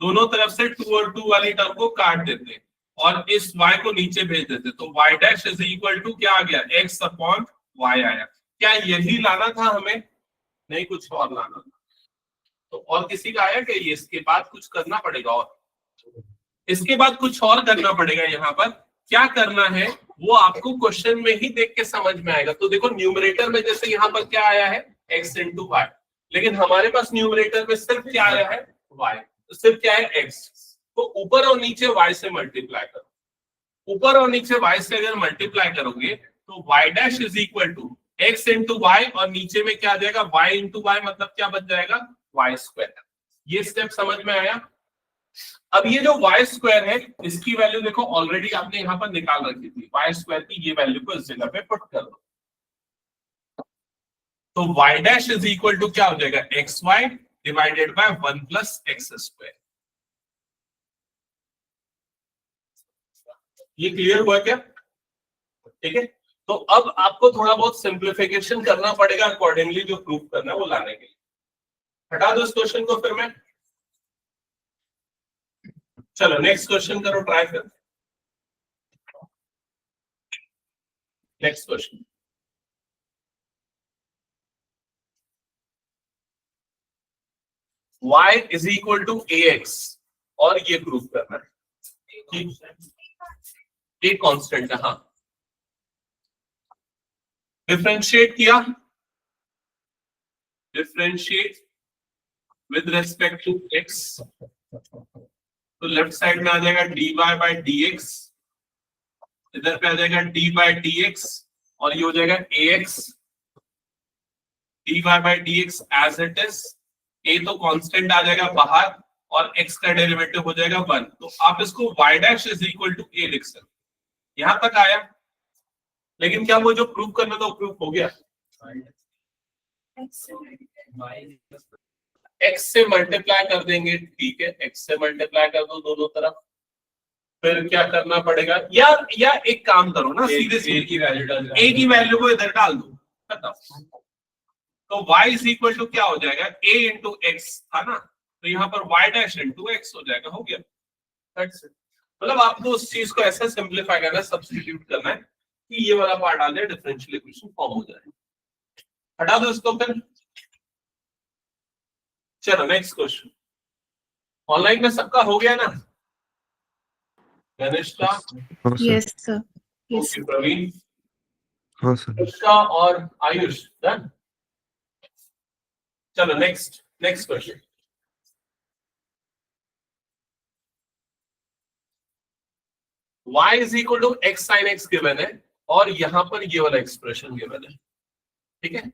दोनों तरफ से 2 और 2 वाली टर्म को काट देते हैं और इस y को नीचे भेज देते, तो y dash is equal to क्या आ गया x अपॉन y आया। क्या यही लाना था हमें? नहीं, कुछ और लाना था। तो और किसी का आया कि इसके बाद कुछ करना पड़ेगा? और इसके बाद कुछ और करना पड़ेगा। यहाँ पर क्या करना है वो आपको क्वेश्चन में ही देख के समझ में आएगा। तो देखो न्यूमरेटर में जैसे यहाँ पर क्या आया है x इंटू वाई, लेकिन हमारे पास न्यूमरेटर में सिर्फ क्या आया है y, तो सिर्फ क्या है x। तो ऊपर और नीचे y से मल्टीप्लाई करो, ऊपर और नीचे y से अगर मल्टीप्लाई करोगे तो y dash is equal to x into y और नीचे में क्या आ जाएगा y इंटू वाई, मतलब क्या बच जाएगा y स्क्वायर। ये स्टेप समझ में आया? अब ये जो y स्क्वायर है इसकी वैल्यू देखो ऑलरेडी आपने यहाँ पर निकाल रखी थी, y स्क्वायर की ये वैल्यू को इस जगह पे पुट कर दो तो y dash is equal to क्या हो जाएगा xy divided by 1 plus x square. ये क्लियर हुआ क्या? ठीक है, तो अब आपको थोड़ा बहुत सिंप्लीफिकेशन करना पड़ेगा अकॉर्डिंगली जो प्रूफ करना है वो लाने के लिए। हटा दो इस क्वेश्चन को फिर मैं। चलो नेक्स्ट क्वेश्चन करो, ट्राई कर। Next question, y is equal to ax और ये प्रूफ करना है। ये कांस्टेंट है, हाँ। डिफरेंशिएट किया, differentiate with respect to x, तो लेफ्ट साइड में आ जाएगा dy बाय dx, इधर पे आ जाएगा d बाय dx और ये हो जाएगा ax dy by dx as it is. a तो कांस्टेंट आ जाएगा बाहर और x का डेरिवेटिव हो जाएगा 1, तो आप इसको y dash is equal to a लिख सकते। यहां तक आया, लेकिन क्या वो जो प्रूफ करना था वो प्रूफ हो गया? एक्स से मल्टीप्लाई कर देंगे, ठीक है, एक्स से मल्टीप्लाई कर दो दोनों तरफ। फिर क्या करना पड़ेगा यार, या एक काम करो ना, सीधे ए की वैल्यू डाल, ए की वैल्यू को इधर डाल दो, खत्म। तो y इज इक्वल टू क्या हो जाएगा, a इंटू एक्स था ना, तो यहाँ पर y डैश इंटू एक्स हो जाएगा, हो गया। मतलब आपको उस चीज को ऐसे सिंप्लीफाई करना है, सब्स्टिट्यूट करना है कि ये वाला पार्ट आ जाए, डिफरेंशियल इक्वेशन फॉर्म हो जाए। हटा दो इसको फिर। चलो नेक्स्ट क्वेश्चन। ऑनलाइन में सबका हो गया ना? गणेश का? Yes sir. यस प्रवीण? हाँ सर। उसका और आयुष डन। चलो next question. y is equal to x sine x given है और यहां पर ये वाला एक्सप्रेशन गिवन है, ठीक है।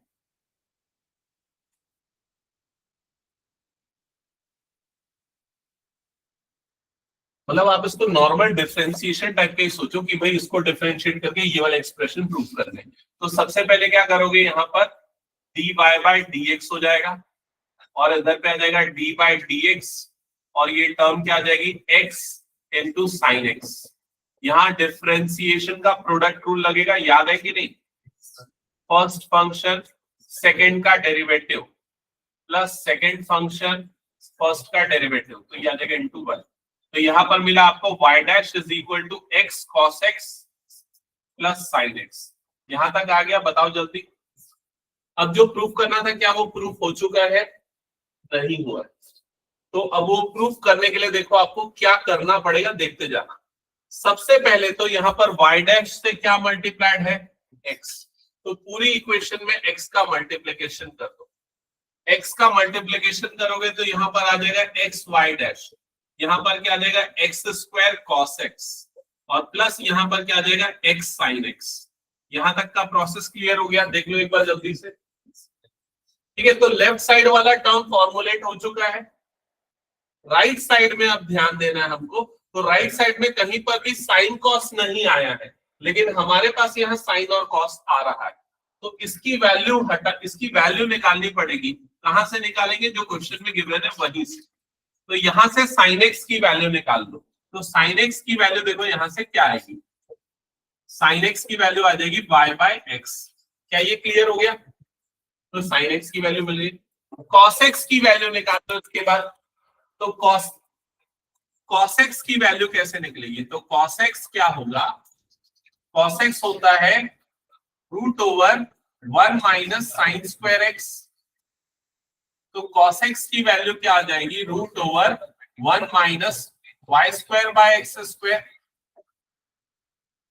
मतलब आप इसको नॉर्मल डिफरेंशिएशन टाइप का ही सोचो कि भाई इसको डिफरेंशिएट करके ये वाला एक्सप्रेशन प्रूव करना है। तो सबसे पहले क्या करोगे, यहाँ पर dy बाय dx हो जाएगा और इधर पे आ जाएगा d बाय dx और ये टर्म क्या आ जाएगी, x इंटू साइन एक्स। यहाँ डिफरेंशिएशन का प्रोडक्ट रूल लगेगा, याद है कि नहीं? फर्स्ट फंक्शन सेकंड का derivative plus second function first का डेरिवेटिव, तो ये आ जाएगा इंटू 1। तो यहां पर मिला आपको y dash is equal to x cos x plus sine x। यहां तक आ गया, बताओ जल्दी। अब जो प्रूफ करना था, क्या वो प्रूफ हो चुका है? नहीं हुआ। तो अब वो प्रूफ करने के लिए देखो आपको क्या करना पड़ेगा, देखते जाना। सबसे पहले तो यहाँ पर y डैश से क्या मल्टीप्लाइड है, x। तो पूरी इक्वेशन में x का मल्टीप्लिकेशन कर दो। x का मल्टीप्लिकेशन करोगे तो यहाँ पर आ जाएगा x y डैश, यहाँ पर क्या आ जाएगा एक्स स्क्वायर कॉस एक्स और प्लस यहाँ पर क्या आ जाएगा एक्स साइन एक्स। यहां तक का प्रोसेस क्लियर हो गया? देख लो एक बार जल्दी से, ठीक है। तो लेफ्ट साइड वाला टर्म फॉर्मुलेट हो चुका है। राइट साइड में अब ध्यान देना है हमको। तो राइट साइड में कहीं पर भी साइन कॉस नहीं आया है, लेकिन हमारे पास यहाँ साइन और कॉस आ रहा है। तो इसकी वैल्यू निकालनी पड़ेगी। कहां से निकालेंगे? जो क्वेश्चन में गिवन है वहीं से। तो यहां से sin x की वैल्यू निकाल दो। तो sin x की वैल्यू देखो यहां से क्या आएगी, sin x की वैल्यू आ जाएगी y बाय x। क्या ये क्लियर हो गया? तो sin x की वैल्यू मिल गई। cos x की वैल्यू निकाल दो इसके बाद। तो cos x की वैल्यू कैसे निकलेगी? तो cos x क्या होगा, cos x होता है root over 1 minus sine square x। तो cos x की वैल्यू क्या आ जाएगी, root over 1 minus y square by x square.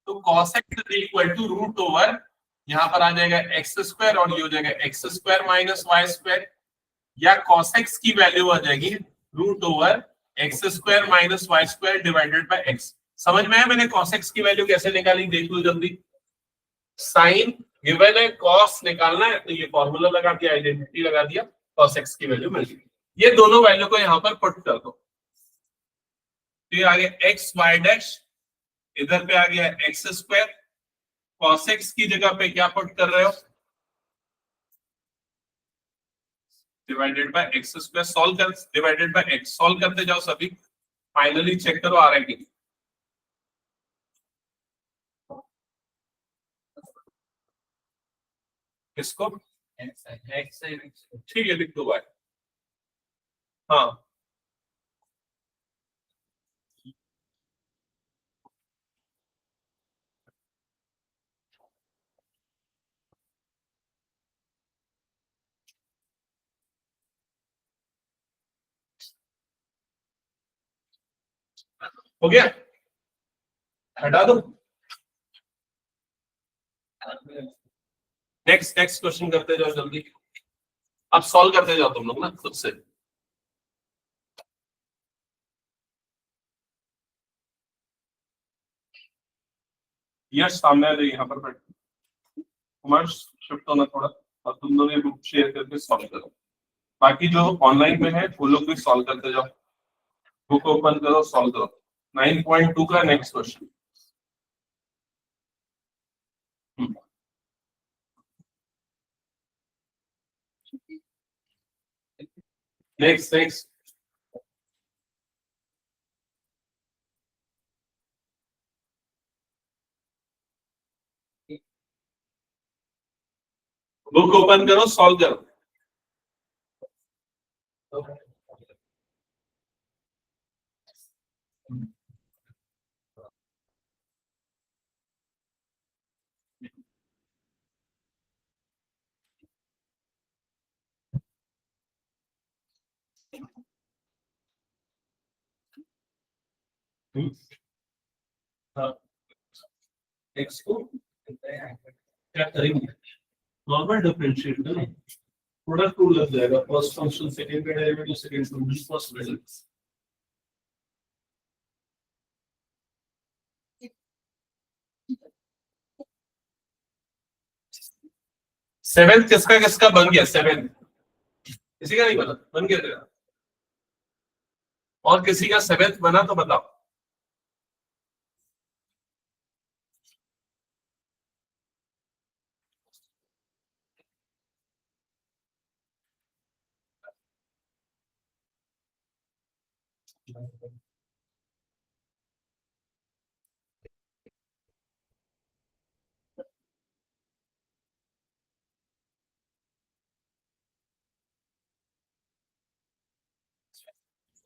तो cos x is equal to root over, यहाँ पर आ जाएगा एक्स स्क्वायर और ये हो जाएगा x square minus y square, या cos x की वैल्यू आ जाएगी root over x square minus y square divided by x. समझ में आया मैंने cos x की वैल्यू कैसे निकाली? देख लो जल्दी। साइन गिवन है, cos निकालना है, तो ये फॉर्मूला लगा दिया, आइडेंटिटी लगा दिया, cos x की वैल्यू मिल गई। ये दोनों वैल्यू को यहाँ पर पुट कर दो। तो ये आ गया x y डैश, इधर पे आ गया एक्स स्क्वायर। cos x की जगह पे क्या पुट कर रहे हो, divided by x square. Solve कर, डिवाइडेड बाय x सॉल्व करते जाओ सभी, फाइनली चेक करो आ रहा है कि इसको ठीक है, लिख दो भाई। हाँ हो गया, हटा दो। नेक्स्ट क्वेश्चन करते जाओ जल्दी। अब सॉल्व करते जाओ तुम लोग ना खुद से। यस सामने आ जाइए, यहाँ पर बैठ। कुमार शिफ्ट होना थोड़ा, और तुम दोनों ये बुक शेयर करके सॉल्व करो। बाकी जो ऑनलाइन में है वो लोग भी सॉल्व करते जाओ। बुक ओपन करो, सॉल्व करो। 9.2 का next question. Next book open करो, सॉल्व करो। एक्स को क्या करेंगे, नॉर्मल डिफरेंशिएट करें, प्रोडक्ट रूल लग जाएगा, फर्स्ट फंक्शन सेकंड का derivative second function first derivative. Seventh किसका किसका बन गया, सेवेंथ किसी का नहीं बना, बन गया तेरा, और किसी का सेवेंथ बना तो बताओ।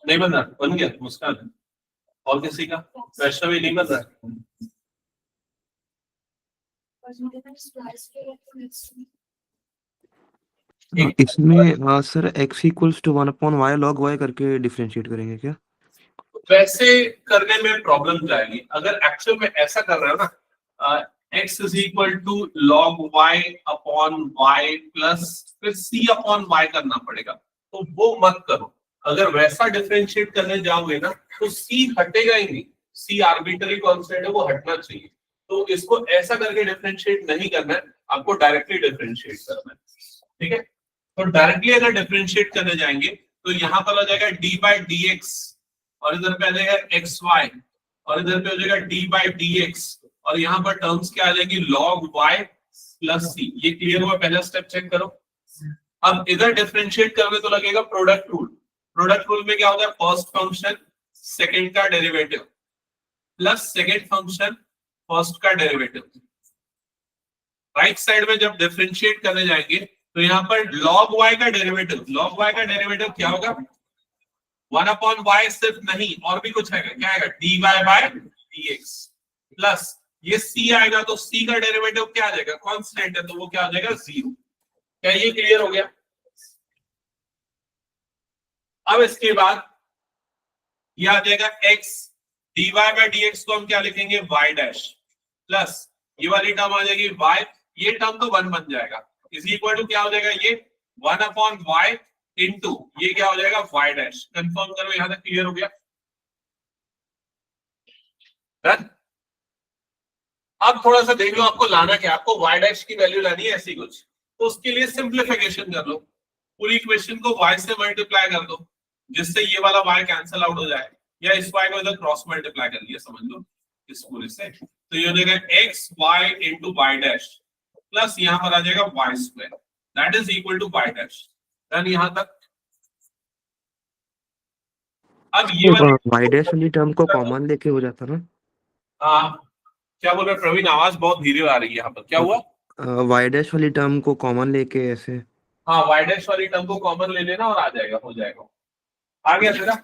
नहीं बन रहा, बन गया मुस्कान, और किसी का, वैष्णवी नहीं बन रहा। इसमें sir x equals to 1/y log y करके डिफरेंशिएट करेंगे क्या? वैसे करने में प्रॉब्लम जाएगी, अगर एक्चुअल में ऐसा कर रहे हो ना, x is equal to log y upon y plus फिर c अपॉन y करना पड़ेगा, तो वो मत करो। अगर वैसा डिफरेंशिएट करने जाओगे ना तो c हटेगा ही नहीं, c आर्बिट्ररी कांस्टेंट है, वो हटना चाहिए। तो इसको ऐसा करके डिफरेंशिएट नहीं करना है, आपको डायरेक्टली डिफरेंशिएट करना है, ठीक है। तो डायरेक्टली अगर डिफरेंशिएट करने जाएंगे तो यहाँ पर आ जाएगा d बाई डी एक्स, और इधर पे आ जाएगा एक्स वाई, और इधर पे हो जाएगा डी बाई डी एक्स, और यहाँ पर टर्म्स क्या आ जाएगी, लॉग वाई प्लस सी। ये क्लियर हुआ, पहला स्टेप चेक करो। अब इधर डिफरेंशिएट करोगे तो लगेगा प्रोडक्ट रूल। प्रोडक्ट रूल में क्या होता है, फर्स्ट फंक्शन सेकंड का derivative plus second function first का डेरिवेटिव। राइट साइड में जब डिफरेंशिएट करने जाएंगे तो यहाँ पर log y का डेरिवेटिव, log y का डेरिवेटिव क्या होगा, 1 अपॉन y सिर्फ नहीं और भी कुछ आएगा, क्या आएगा, dy बाय dx प्लस ये c आएगा, तो c का डेरिवेटिव क्या आ जाएगा, कांस्टेंट है तो वो क्या आ जाएगा, 0। क्या ये क्लियर हो गया? अब इसके बाद ये आ जाएगा x, dy बाय dx को हम क्या लिखेंगे, y डैश प्लस ये वाली टर्म आ जाएगी y, ये टर्म तो 1 बन जाएगा, इज इक्वल टू क्या हो जाएगा, ये 1 अपॉन y इनटू ये क्या हो जाएगा, y डैश। कंफर्म करो, यहां तक क्लियर हो गया? डन। अब थोड़ा सा देख लो आपको लाना क्या, आपको y डैश की वैल्यू लानी है ऐसी कुछ, तो उसके लिए सिंप्लीफिकेशन कर लो, पूरी इक्वेशन को y से मल्टीप्लाई कर दो, जिससे ये वाला y कैंसिल आउट हो जाए, या इस y को इधर क्रॉस मल्टीप्लाई कर लिया, समझ लो इस पूरे से, तो ये हो जाएगा x y into y dash plus यहां पर आ जाएगा y square, that is equal to y dash. Done यहां तक। अब ये y डैश वाली टर्म को कॉमन लेके हो जाता ना? क्या बोल रहे प्रवीण, आवाज बहुत धीरे आ रही है यहाँ पर, क्या हुआ? y डैश वाली टर्म को कॉमन लेके ऐसे, हाँ y डैश वाली टर्म को कॉमन ले लेना और आ जाएगा, हो जाएगा। आ गया तेरा?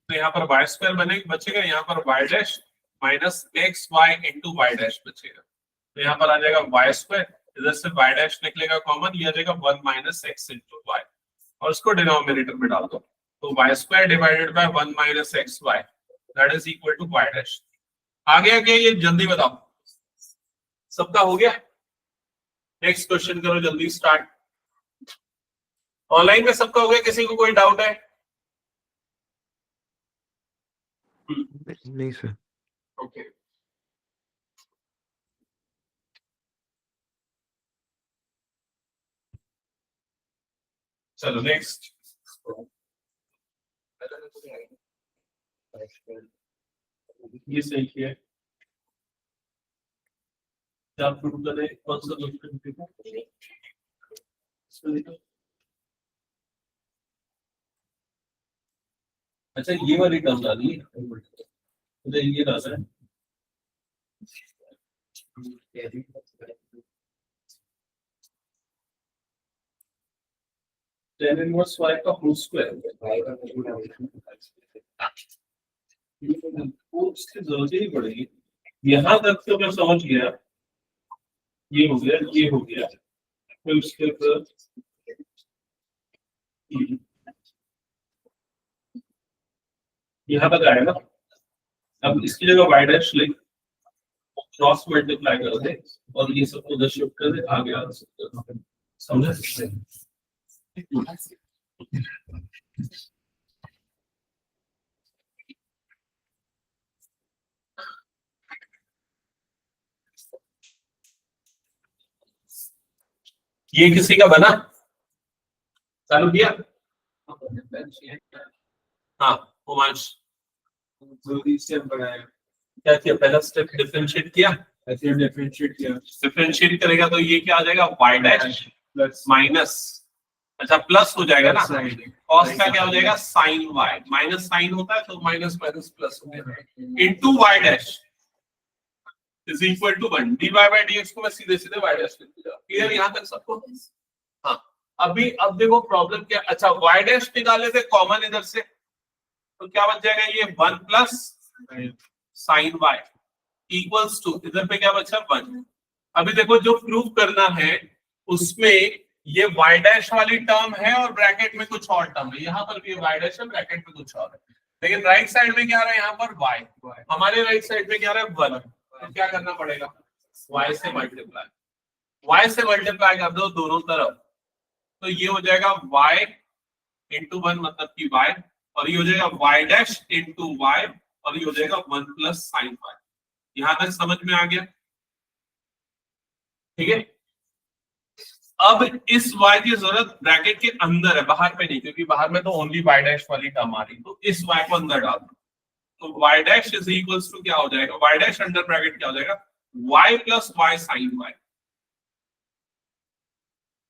तो यहाँ पर y स्क्वायर बचेगा, यहाँ पर y dash minus x y into y dash बचेगा, तो यहाँ पर आ जाएगा y स्क्वायर, इधर से y डैश निकलेगा कॉमन, ये आ जाएगा 1 माइनस एक्स इंटू वाई, और इसको डिनोमिनेटर में डाल दो, तो y square divided by 1 minus x y that is equal to y dash. आ गया क्या ये, जल्दी बताओ, सबका हो गया? नेक्स्ट क्वेश्चन करो जल्दी, स्टार्ट। ऑनलाइन में सबका हो गया, किसी को कोई डाउट है? नहीं सर। ओके चलो नेक्स्ट। ये सही किया है। क्या प्रूव करें, कौन सा क्वेश्चन? अच्छा ये वाली टर्म डाली है, मुझे ये डाला है। tan inverse y का होल स्क्वायर उसकी जरूरत ही नहीं पड़ेगी। यहाँ तक तो मैं समझ गया, ये हो गया, ये हो गया, फिर उसके बाद यहाँ तक आया ना। अब इसकी जगह y डैश लिख, क्रॉस मल्टीप्लाई कर दे और ये सब उधर शिफ्ट कर दे, आगे आ सकते हैं। समझे? ये किसी का बना, चालू किया? हाँ उमांश, जल्दी स्टेप बनाया, क्या किया? पहला स्टेप डिफरेंशिएट किया, ऐसे डिफरेंशिएट किया, डिफरेंशिएट करेगा तो ये क्या आ जाएगा? y डैश प्लस माइनस, अच्छा प्लस हो जाएगा ना, साइन cos का क्या हो जाएगा? sin y, माइनस साइन होता है तो माइनस माइनस प्लस हो जाएगा, into y dash is equal to 1 dy by dx को मैं सीधे सीधे y डैश लिख दूंगा। क्लियर यहां तक सबको? हाँ अभी अब देखो प्रॉब्लम क्या, अच्छा y डैश निकाले थे कॉमन इधर से, तो क्या बच जाएगा? ये 1 plus sin y equals to, इधर पे क्या बचा? 1। अभी देखो जो प्रूव करना है उसमें ये y डैश वाली टर्म है और ब्रैकेट में कुछ और टर्म है, यहाँ पर भी y डैश है, ब्रैकेट में कुछ और है, लेकिन राइट साइड में क्या आ रहा है? यहाँ पर y, हमारे राइट साइड में क्या आ रहा है? 1। तो क्या करना पड़ेगा? y से मल्टीप्लाई कर दो दोनों तरफ, तो ये हो जाएगा y इंटू 1 मतलब कि y, और ये हो जाएगा y डैश इंटू y, और ये हो जाएगा 1 प्लस साइन y। यहां तक समझ में आ गया? ठीक है। अब इस y की जरूरत ब्रैकेट के अंदर है, बाहर पे नहीं, क्योंकि बाहर में तो ओनली y डैश वाली टर्म आ रही, तो इस y को अंदर डाल दो, तो y dash is equals to क्या हो जाएगा? y डैश अंडर ब्रैकेट क्या हो जाएगा? y plus y sine y,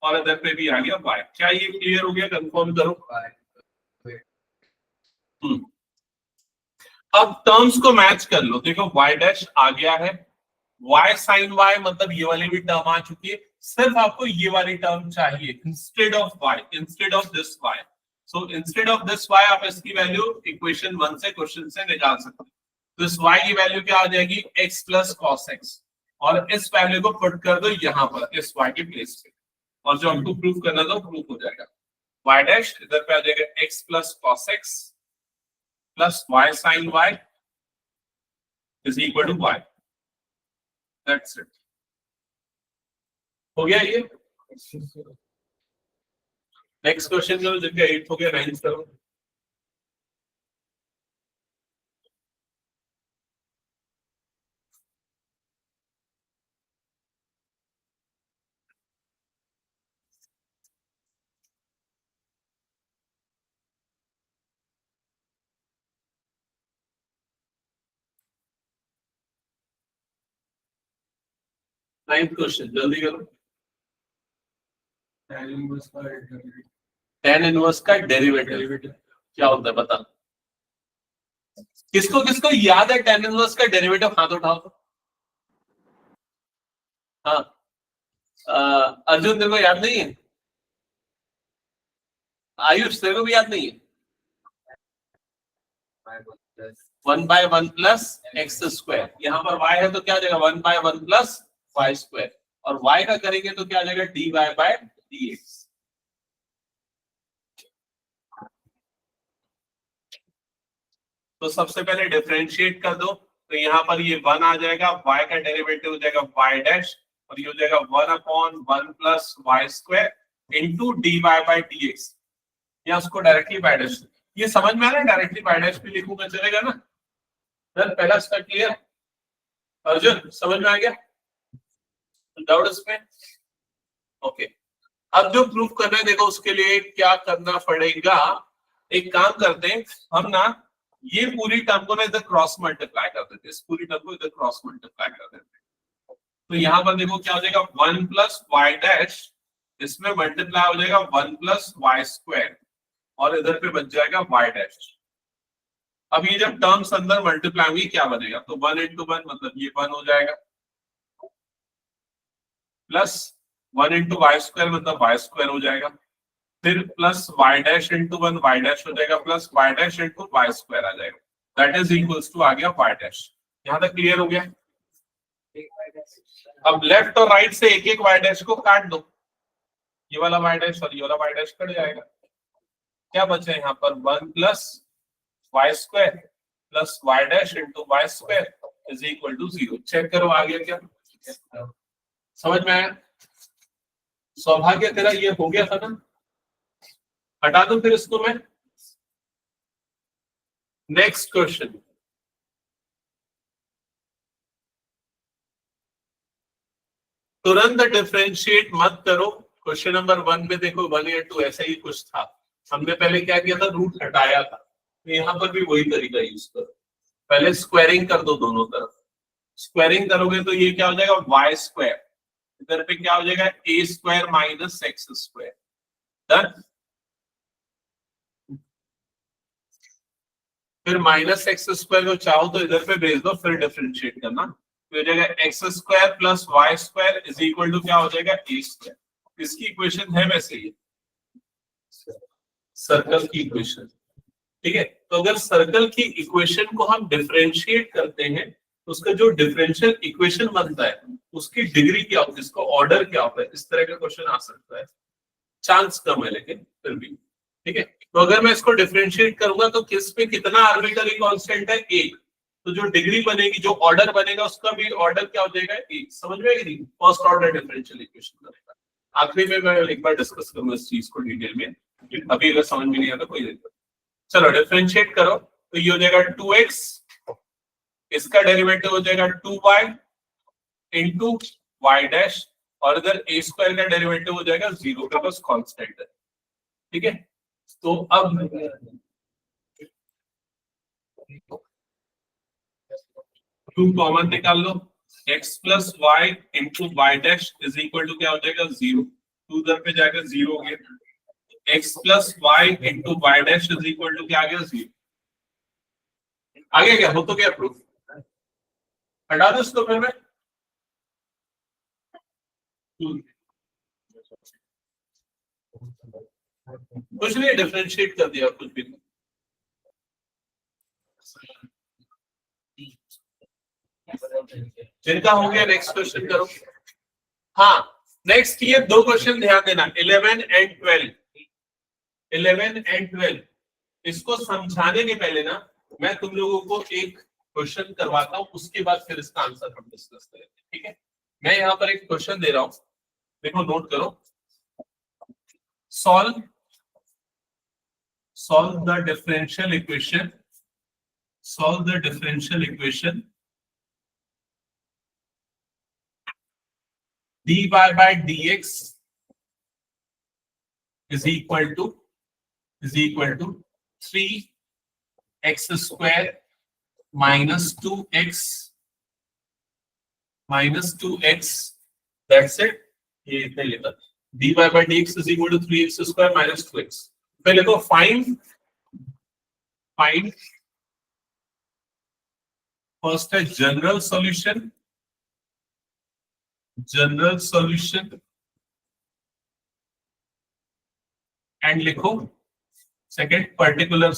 और इधर पे भी आ गया y। क्या ये क्लियर हो गया? कंफर्म करो। अब टर्म्स को मैच कर लो, देखो y डैश आ गया है, y साइन y मतलब ये वाली भी टर्म आ चुकी है, सिर्फ आपको ये वाली टर्म चाहिए instead of y, instead of this y। So instead of this y आप इसकी वैल्यू इक्वेशन 1 से क्वेश्चन से निकाल सकते हैं। तो इस y की वैल्यू क्या आ जाएगी? x प्लस कॉस x, और इस वैल्यू को पुट कर दो यहाँ पर इस y के प्लेस पे, और जो आपको प्रूफ करना था प्रूफ हो जाएगा। y डैश इधर पे आ जाएगा x plus cos x plus y sine y is equal to y। That's it, हो गया ये। नेक्स्ट क्वेश्चन करो, जिनका 8 हो गया 9 करो। नाइन्थ क्वेश्चन जल्दी करो। tan इनवर्स का डेरिवेटिव क्या होता है बता। किसको किसको याद है tan इनवर्स का डेरिवेटिव? हाथ उठाओ। हाँ अर्जुन तेरे को याद नहीं है? आयुष तेरे को भी याद नहीं है? 1 बाय 1 प्लस एक्स स्क्वायर, यहाँ पर y है तो क्या आ जाएगा? 1 बाय 1 प्लस वाई स्क्वायर, और y का करेंगे तो क्या आ जाएगा? dy by dx। तो सबसे पहले डिफरेंशिएट कर दो, तो यहाँ पर ये 1 आ जाएगा, y का डेरिवेटिव हो जाएगा y डैश, और ये हो जाएगा 1/1 plus y square into dy by dx, या उसको डायरेक्टली बाय डैश। ये समझ में आ रहा है? डायरेक्टली बाय डैश भी लिखूंगा चलेगा ना? सर पहला स्टेप क्लियर? अर्जुन समझ में आ गया? डाउट इसमें? ओके। अब जो प्रूफ करना है देखो, उसके लिए क्या करना पड़ेगा, एक काम करते हैं हम ना, ये पूरी टर्म को ना इधर क्रॉस मल्टीप्लाई कर देते, इस पूरी टर्म को इधर क्रॉस मल्टीप्लाई कर देते। तो यहाँ पर देखो क्या हो जाएगा, 1 प्लस वाई डैश, इसमें मल्टीप्लाई हो जाएगा 1 प्लस वाई स्क्वायर, और इधर पे बच जाएगा वाई डैश। अब ये जब टर्म्स अंदर मल्टीप्लाई होंगी क्या बनेगा, तो 1 इंटू 1 मतलब ये 1 हो जाएगा, प्लस 1 इंटू वाई स्क्वायर मतलब वाई स्क्वायर हो जाएगा, फिर plus y dash into 1 y dash हो जाएगा, plus y dash into y square आ जाएगा, दैट इज इक्वल्स टू आ गया वाई डैश। यहां तक क्लियर हो गया। अब लेफ्ट और राइट से एक एक वाई डैश को काट दो, ये वाला वाई डैश और ये वाला वाई डैश कट जाएगा, क्या बचा यहाँ पर 1 plus y square plus y dash into y square is equal to 0। Check करो आ गया क्या, समझ में आया? सौभाग्य तेरा ये हो गया था ना, हटा दो फिर इसको मैं। नेक्स्ट क्वेश्चन, तुरंत डिफरेंशिएट मत करो। क्वेश्चन नंबर 1 में देखो 1 या 2 ऐसा ही कुछ था, हमने पहले क्या किया था, रूट हटाया था, तो यहाँ पर भी वही तरीका यूज करो, पहले स्क्वायरिंग कर दो दोनों तरफ। स्क्वायरिंग करोगे तो ये क्या हो जाएगा, वाई स्क्वायर, इधर पे क्या हो जाएगा, a square minus x square, done. फिर माइनस एक्स स्क्वायर को चाहो तो इधर पे भेज दो, फिर डिफरेंशिएट करना, तो हो जाएगा x square plus y square is equal to क्या हो जाएगा, ए स्क्वायर। इसकी इक्वेशन है वैसे ये सर्कल की इक्वेशन, ठीक है। तो अगर सर्कल की इक्वेशन को हम डिफरेंशिएट करते हैं तो उसका जो डिफरेंशियल इक्वेशन बनता है उसकी डिग्री क्या होती है, इसका ऑर्डर क्या होता है, इस तरह का क्वेश्चन आ सकता है। चांस कम है लेकिन फिर भी, ठीक है। तो अगर मैं इसको डिफरेंशिएट करूंगा तो किस पे कितना आर्बिट्ररी कांस्टेंट है, 1, तो जो डिग्री बनेगी, जो ऑर्डर बनेगा उसका भी ऑर्डर क्या हो जाएगा, 1। समझ में आएगी? फर्स्ट ऑर्डर डिफरेंशियल इक्वेशन बनेगा। आखिरी में मैं एक बार डिस्कस करूंगा इस चीज को डिटेल में, अभी अगर समझ में नहीं आता कोई दिक्कत। चलो डिफरेंशिएट करो तो ये हो जाएगा 2x, इसका डेरिवेटिव हो जाएगा 2y इंटू वाई डैश, और इधर a स्क्वायर का डेरिवेटिव हो जाएगा 0 का बस कांस्टेंट है, ठीक है। तो अब 2 कॉमन निकाल लो, x plus y into y dash is equal to क्या हो जाएगा, 0, 2 इधर पे जाएगा 0 हो गया, x plus y into y dash is equal to क्या आ गया, 0। आगे क्या हो तो क्या प्रूफ, हटा दो इसको फिर मैं, कुछ नहीं डिफरेंशिएट कर दिया, कुछ भी नहीं। जिनका हो गया नेक्स्ट क्वेश्चन करो। हाँ नेक्स्ट ये 2 क्वेश्चन ध्यान देना, 11 एंड 12, 11 एंड 12। इसको समझाने के पहले ना मैं तुम लोगों को एक क्वेश्चन करवाता हूं, उसके बाद फिर इसका आंसर हम डिस्कस करेंगे, ठीक है। मैं यहाँ पर एक क्वेश्चन दे रहा हूं, देखो नोट करो। Solve the differential equation, solve the differential equation dy by dx is equal to 3x square minus 2x that's it। ये इतना लेता, dy by dx is equal to 3x square minus 2x। पहले लिखो find first है general solution and लिखो second particular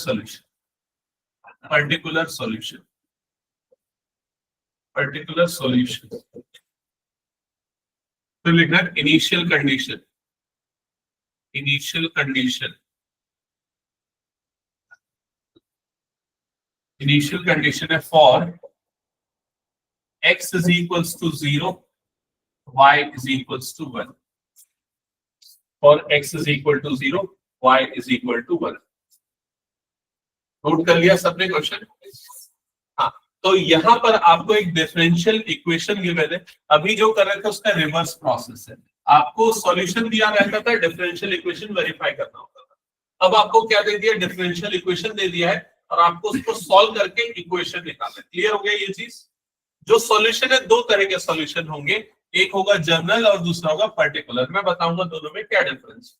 solution. तो लिखना initial condition है for x is equals to 0, y is equals to 1। For x is equal to 0, y is equal to 1। Note कर लिया सबने क्वेश्चन? हाँ, तो यहाँ पर आपको एक डिफरेंशियल इक्वेशन गिवन है, अभी जो कर रहे थे उसका रिवर्स प्रोसेस है। आपको सॉल्यूशन दिया रहता था, डिफरेंशियल इक्वेशन वेरीफाई करना होता था। अब आपको क्या दे दिया, डिफरेंशियल इक्वेशन दे दिया है, और आपको उसको सॉल्व करके इक्वेशन निकालना है। क्लियर हो गया ये चीज? जो सॉल्यूशन है, दो तरह के सॉल्यूशन होंगे, एक होगा जनरल और दूसरा होगा पर्टिकुलर। मैं बताऊंगा दोनों में क्या डिफरेंस।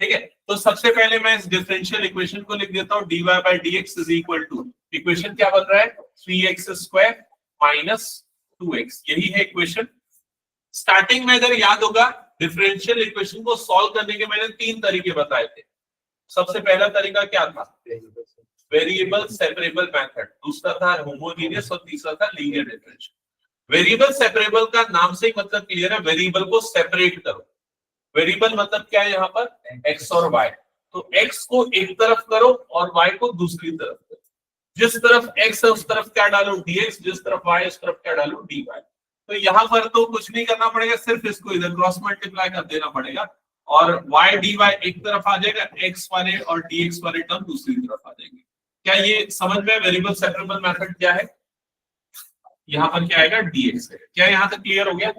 ठीक है, तो सबसे पहले मैं इस डिफरेंशियल इक्वेशन को लिख देता हूं, dy by dx is equal to, equation क्या बन रहा है, 3x स्क्वायर माइनस 2x, यही है इक्वेशन। स्टार्टिंग में अगर याद होगा, डिफरेंशियल इक्वेशन को सॉल्व करने के मैंने तीन तरीके बताए थे। सबसे पहला तरीका क्या था, वेरिएबल सेपरेबल मेथड, दूसरा था होमोजेनियस और तीसरा था लीनियर डिफरेंशियल। वेरिएबल सेपरेबल का नाम से ही मतलब क्लियर है, वेरिएबल को सेपरेट करो। वेरिएबल मतलब क्या है यहाँ पर, x और y, तो x को एक तरफ करो और y को दूसरी तरफ करो। जिस तरफ x है उस तरफ क्या डालो, dx, जिस तरफ y है उस तरफ क्या डालो, dy। तो यहाँ पर तो कुछ नहीं करना पड़ेगा, सिर्फ इसको इधर क्रॉस मल्टीप्लाई कर देना पड़ेगा और y dy एक तरफ आ जाएगा, x वाले और dx वाले टर्म दूसरी तरफ आ जाएंगे। क्या ये समझ में वेरिएबल सेपरेबल मेथड क्या है? यहाँ पर क्या आएगा, dx है। क्या यहाँ तक क्लियर हो गया?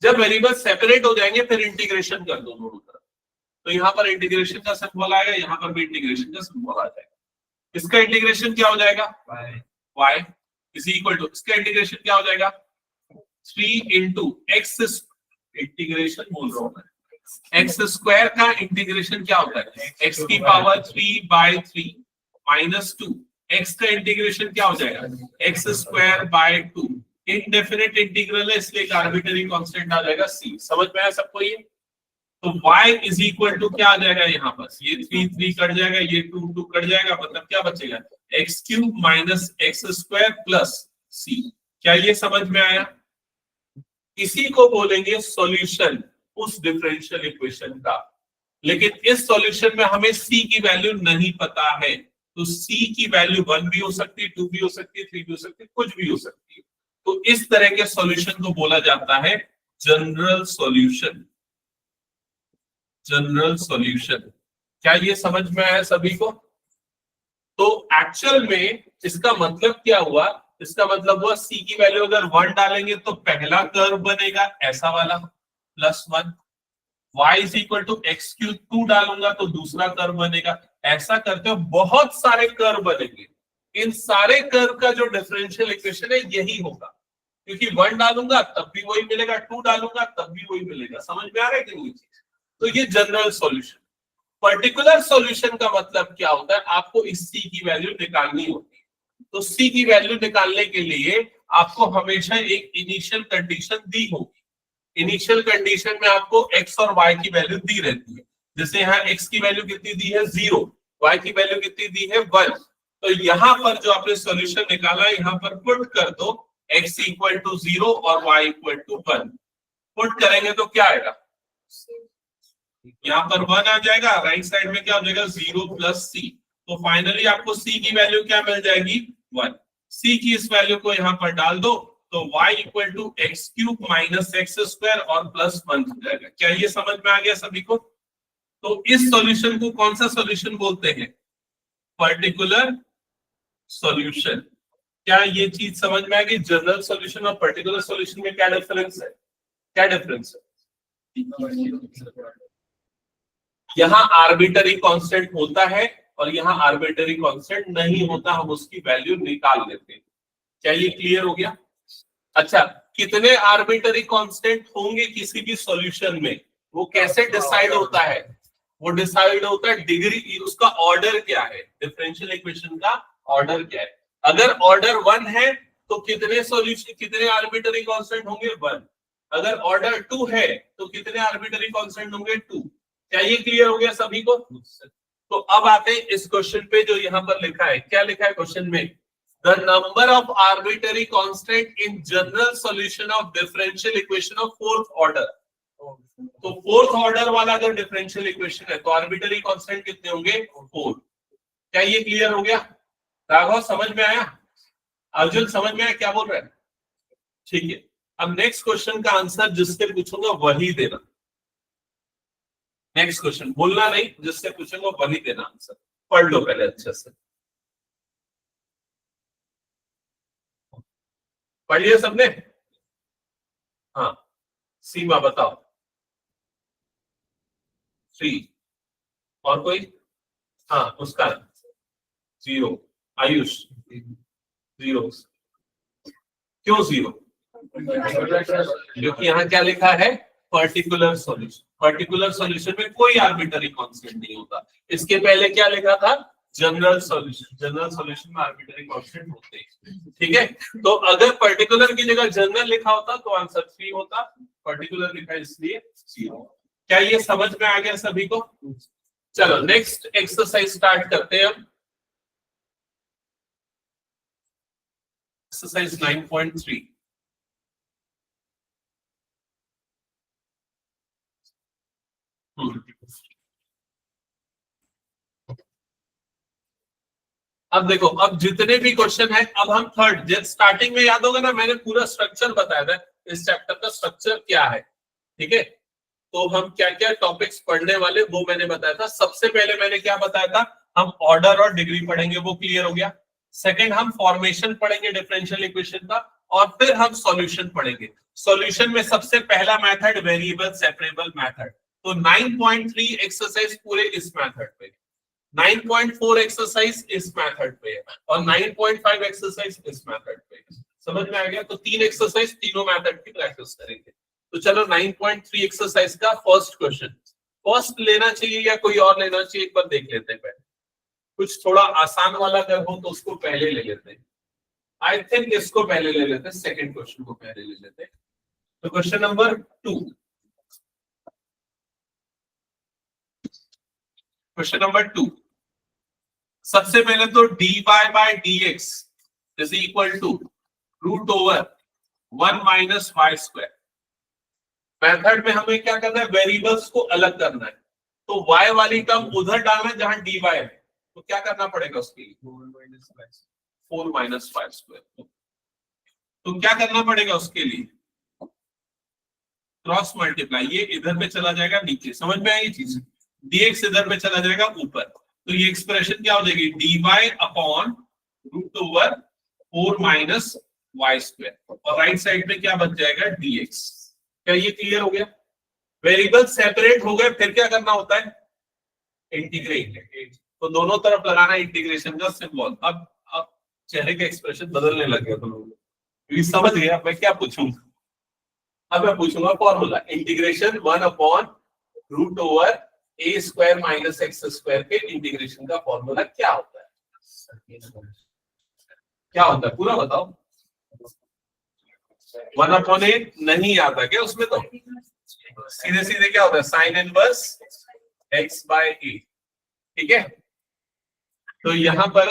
जब वेरिएबल सेपरेट हो जाएंगे फिर इंटीग्रेशन कर दो दोनों तरफ, तो यहाँ पर इंटीग्रेशन का सिंबल आएगा, यहाँ पर भी इंटीग्रेशन का सिंबल आ जाएगा। इसका इंटीग्रेशन क्या हो जाएगा, y इज इक्वल टू, इसका इंटीग्रेशन क्या हो जाएगा, 3 इंटू एक्स, इंटीग्रेशन बोल रहा हूं मैं, एक्स स्क्वायर का इंटीग्रेशन क्या होता है, x की पावर 3/3 माइनस 2, x का इंटीग्रेशन क्या हो जाएगा, x square by 2। Indefinite integral है इसलिए एक आर्बिट्ररी कांस्टेंट आ जाएगा c। समझ में आया सबको ये? तो y इज इक्वल टू क्या आ जाएगा, यहाँ पर ये 3 कट जाएगा, ये 2 कट जाएगा, मतलब क्या बचेगा, x cube minus x square plus c। क्या ये समझ में आया? इसी को बोलेंगे सॉल्यूशन उस डिफरेंशियल इक्वेशन का। लेकिन इस सॉल्यूशन में हमें c की वैल्यू नहीं पता है, तो c की वैल्यू 1 भी हो सकती है, 2 भी हो सकती है, 3 भी हो सकती है, कुछ भी हो सकती है। तो इस तरह के सॉल्यूशन को बोला जाता है जनरल सॉल्यूशन। जनरल सॉल्यूशन, क्या ये समझ में आया सभी को? तो एक्चुअल में इसका मतलब क्या हुआ, इसका मतलब हुआ c की वैल्यू अगर 1 डालेंगे तो पहला कर्व बनेगा ऐसा वाला +1, y is equal to x cube 2 डालूंगा तो दूसरा कर्व बनेगा। ऐसा करते हो बहुत सारे कर्व बनेंगे, इन सारे कर्व का जो डिफरेंशियल इक्वेशन है यही होगा, क्योंकि 1 डालूंगा तब भी वही मिलेगा, 2 डालूंगा तब भी वही मिलेगा। समझ में आ रहा है कि नहीं चीज? तो ये जनरल सॉल्यूशन। पर्टिकुलर सॉल्यूशन का मतलब क्या होता है, आपको इस c की वैल्यू निकालनी होती है। तो c की वैल्यू निकालने के लिए आपको हमेशा एक इनिशियल कंडीशन दी होगी। इनिशियल कंडीशन में आपको x और y की वैल्यू दी रहती है। जैसे यहाँ x की वैल्यू कितनी दी है, 0, y की वैल्यू कितनी दी है, 1। तो यहाँ पर जो आपने सॉल्यूशन निकाला है यहाँ पर पुट कर दो, x इक्वल टू 0 और y इक्वल टू 1। पुट करेंगे तो क्या आएगा, यहाँ पर 1 आ जाएगा, राइट साइड में क्या हो जाएगा, 0 प्लस c। तो फाइनली आपको c की वैल्यू क्या मिल जाएगी, 1। c की इस वैल्यू को यहाँ पर डाल दो तो y equal to x cube minus x square और प्लस 1 हो जाएगा। क्या ये समझ में आ गया सभी को? तो इस सॉल्यूशन को कौन सा सॉल्यूशन बोलते हैं, पर्टिकुलर सॉल्यूशन। क्या ये चीज समझ में आ गई? जनरल सॉल्यूशन और पर्टिकुलर सॉल्यूशन में क्या डिफरेंस है, क्या डिफरेंस है? यहाँ आर्बिट्ररी कांस्टेंट होता है और यहाँ आर्बिट्ररी कांस्टेंट नहीं होता, हम उसकी वैल्यू निकाल लेते हैं। क्या ये क्लियर हो गया? अच्छा, कितने आर्बिट्ररी कांस्टेंट होंगे किसी भी सॉल्यूशन में, वो कैसे डिसाइड होता है? वो डिसाइड होता है डिग्री, उसका ऑर्डर क्या है, डिफरेंशियल इक्वेशन का ऑर्डर क्या है। अगर ऑर्डर 1 है तो कितने सॉल्यूशन, कितने आर्बिट्ररी कांस्टेंट होंगे, 1। अगर ऑर्डर 2 है तो कितने आर्बिट्ररी कांस्टेंट होंगे, 2। क्या ये क्लियर हो गया सभी को? तो अब आते हैं इस क्वेश्चन पे जो यहाँ पर लिखा है। क्या लिखा है क्वेश्चन में, the number of arbitrary constant in general solution of differential equation of 4th order. तो 4th ऑर्डर वाला अगर डिफरेंशियल इक्वेशन है तो आर्बिट्ररी कांस्टेंट कितने होंगे, 4। क्या ये क्लियर हो गया? राघव समझ में आया? अर्जुन समझ में आया क्या बोल रहे हैं? ठीक है, अब नेक्स्ट क्वेश्चन का आंसर जिससे पूछूंगा वही देना। नेक्स्ट क्वेश्चन बोलना नहीं, जिससे पूछूंगा वही देना आंसर। पढ़ लो पहले अच्छे से, पढ़ लिया सबने? हाँ, सीमा बताओ। 3 और कोई? हाँ, उसका 0। आयुष 0, क्यों 0? क्योंकि यहाँ क्या लिखा है, पर्टिकुलर सॉल्यूशन। पर्टिकुलर सॉल्यूशन में कोई आर्बिट्ररी कांस्टेंट नहीं होता। इसके पहले क्या लिखा था, जनरल सॉल्यूशन। जनरल सॉल्यूशन में आर्बिट्ररी कांस्टेंट होते हैं, ठीक है। तो अगर पर्टिकुलर की जगह जनरल लिखा होता तो आंसर 3 होता, पर्टिकुलर लिखा है इसलिए 0। क्या ये समझ में आ गया सभी को? चलो नेक्स्ट एक्सरसाइज स्टार्ट करते हैं हम। एक्सरसाइज 9.3। अब देखो, अब जितने भी क्वेश्चन है, अब हम थर्ड, स्टार्टिंग में याद होगा ना, मैंने पूरा स्ट्रक्चर बताया था, इस चैप्टर का स्ट्रक्चर क्या है, ठीक है। तो हम क्या क्या टॉपिक्स पढ़ने वाले वो मैंने बताया था। सबसे पहले मैंने क्या बताया था, हम ऑर्डर और डिग्री पढ़ेंगे, वो क्लियर हो गया। सेकंड हम फॉर्मेशन पढ़ेंगे डिफरेंशियल इक्वेशन का, और फिर हम सॉल्यूशन पढ़ेंगे। सॉल्यूशन में सबसे पहला मेथड वेरिएबल सेपरेबल मेथड। तो 9.3 एक्सरसाइज पूरे इस मेथड पे, 9.4 एक्सरसाइज इस मेथड पे, और 9.5 एक्सरसाइज इस मेथड पे। समझ में आ गया? तो 3 एक्सरसाइज तीनों मेथड की प्रैक्टिस करेंगे। तो चलो 9.3 एक्सरसाइज का फर्स्ट क्वेश्चन, फर्स्ट लेना चाहिए या कोई और लेना चाहिए, एक बार देख लेते हैं। पहले कुछ थोड़ा आसान वाला अगर हो तो उसको पहले ले लेते हैं। आई थिंक इसको पहले ले लेते हैं, सेकंड क्वेश्चन को पहले ले लेते हैं। तो क्वेश्चन नंबर 2, क्वेश्चन नंबर 2, सबसे पहले तो dy by dx is equal to root over 1 minus y square. Method में हमें क्या करना है, वेरिएबल्स को अलग करना है। तो y वाली टर्म उधर डालना है जहां dy है, तो क्या करना पड़ेगा उसके लिए, 4 माइनस वाई स्क्वायर। तो क्या करना पड़ेगा उसके लिए, क्रॉस मल्टीप्लाई। ये इधर पे चला जाएगा नीचे, समझ में आई चीज, dx इधर पे चला जाएगा ऊपर। तो ये एक्सप्रेशन क्या हो जाएगी, dy upon root over 4 minus y square, और राइट साइड पे क्या बच जाएगा, dx। क्या ये क्लियर हो गया? वेरिएबल सेपरेट हो गए, फिर क्या करना होता है, इंटीग्रेट। तो दोनों तरफ लगाना इंटीग्रेशन का सिंबल। अब चेहरे का एक्सप्रेशन बदलने लग गया तुम लोग, ये समझ गए? अब मैं क्या पूछूंगा, अब मैं पूछूंगा formula, integration 1 upon root over a square minus x square के इंटीग्रेशन का फॉर्मूला क्या होता है, क्या होता है पूरा बताओ। 1 अपॉन ए नहीं आता क्या उसमें? तो सीधे सीधे क्या होता है, साइन इनवर्स एक्स बाय ए, ठीक है। तो यहां पर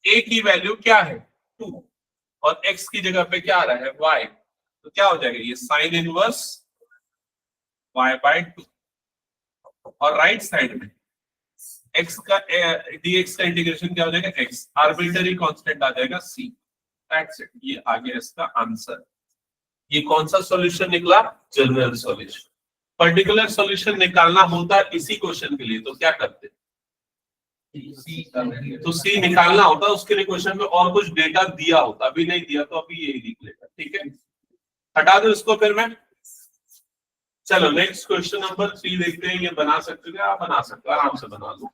a की वैल्यू क्या है, 2, और x की जगह पे क्या आ रहा है, y। तो क्या हो जाएगा, ये साइन इनवर्स y बाय 2, और राइट साइड में x का dx का इंटीग्रेशन क्या हो जाएगा, x, आर्बिट्ररी कांस्टेंट आ जाएगा c। दैट्स इट, ये आ गया इसका आंसर। ये कौन सा सॉल्यूशन निकला, जनरल सॉल्यूशन। पर्टिकुलर सॉल्यूशन निकालना होता इसी क्वेश्चन के लिए, तो क्या करते, तो सी निकालना होता, उसके लिए क्वेश्चन में और कुछ डेटा दिया होता, अभी नहीं दिया तो अभी यही लिख लेगा, ठीक है। हटा दो इसको फिर मैं। चलो नेक्स्ट क्वेश्चन नंबर 3 देखते हैं। ये बना सकते हो, आप बना सकते हो, आराम से बना लो।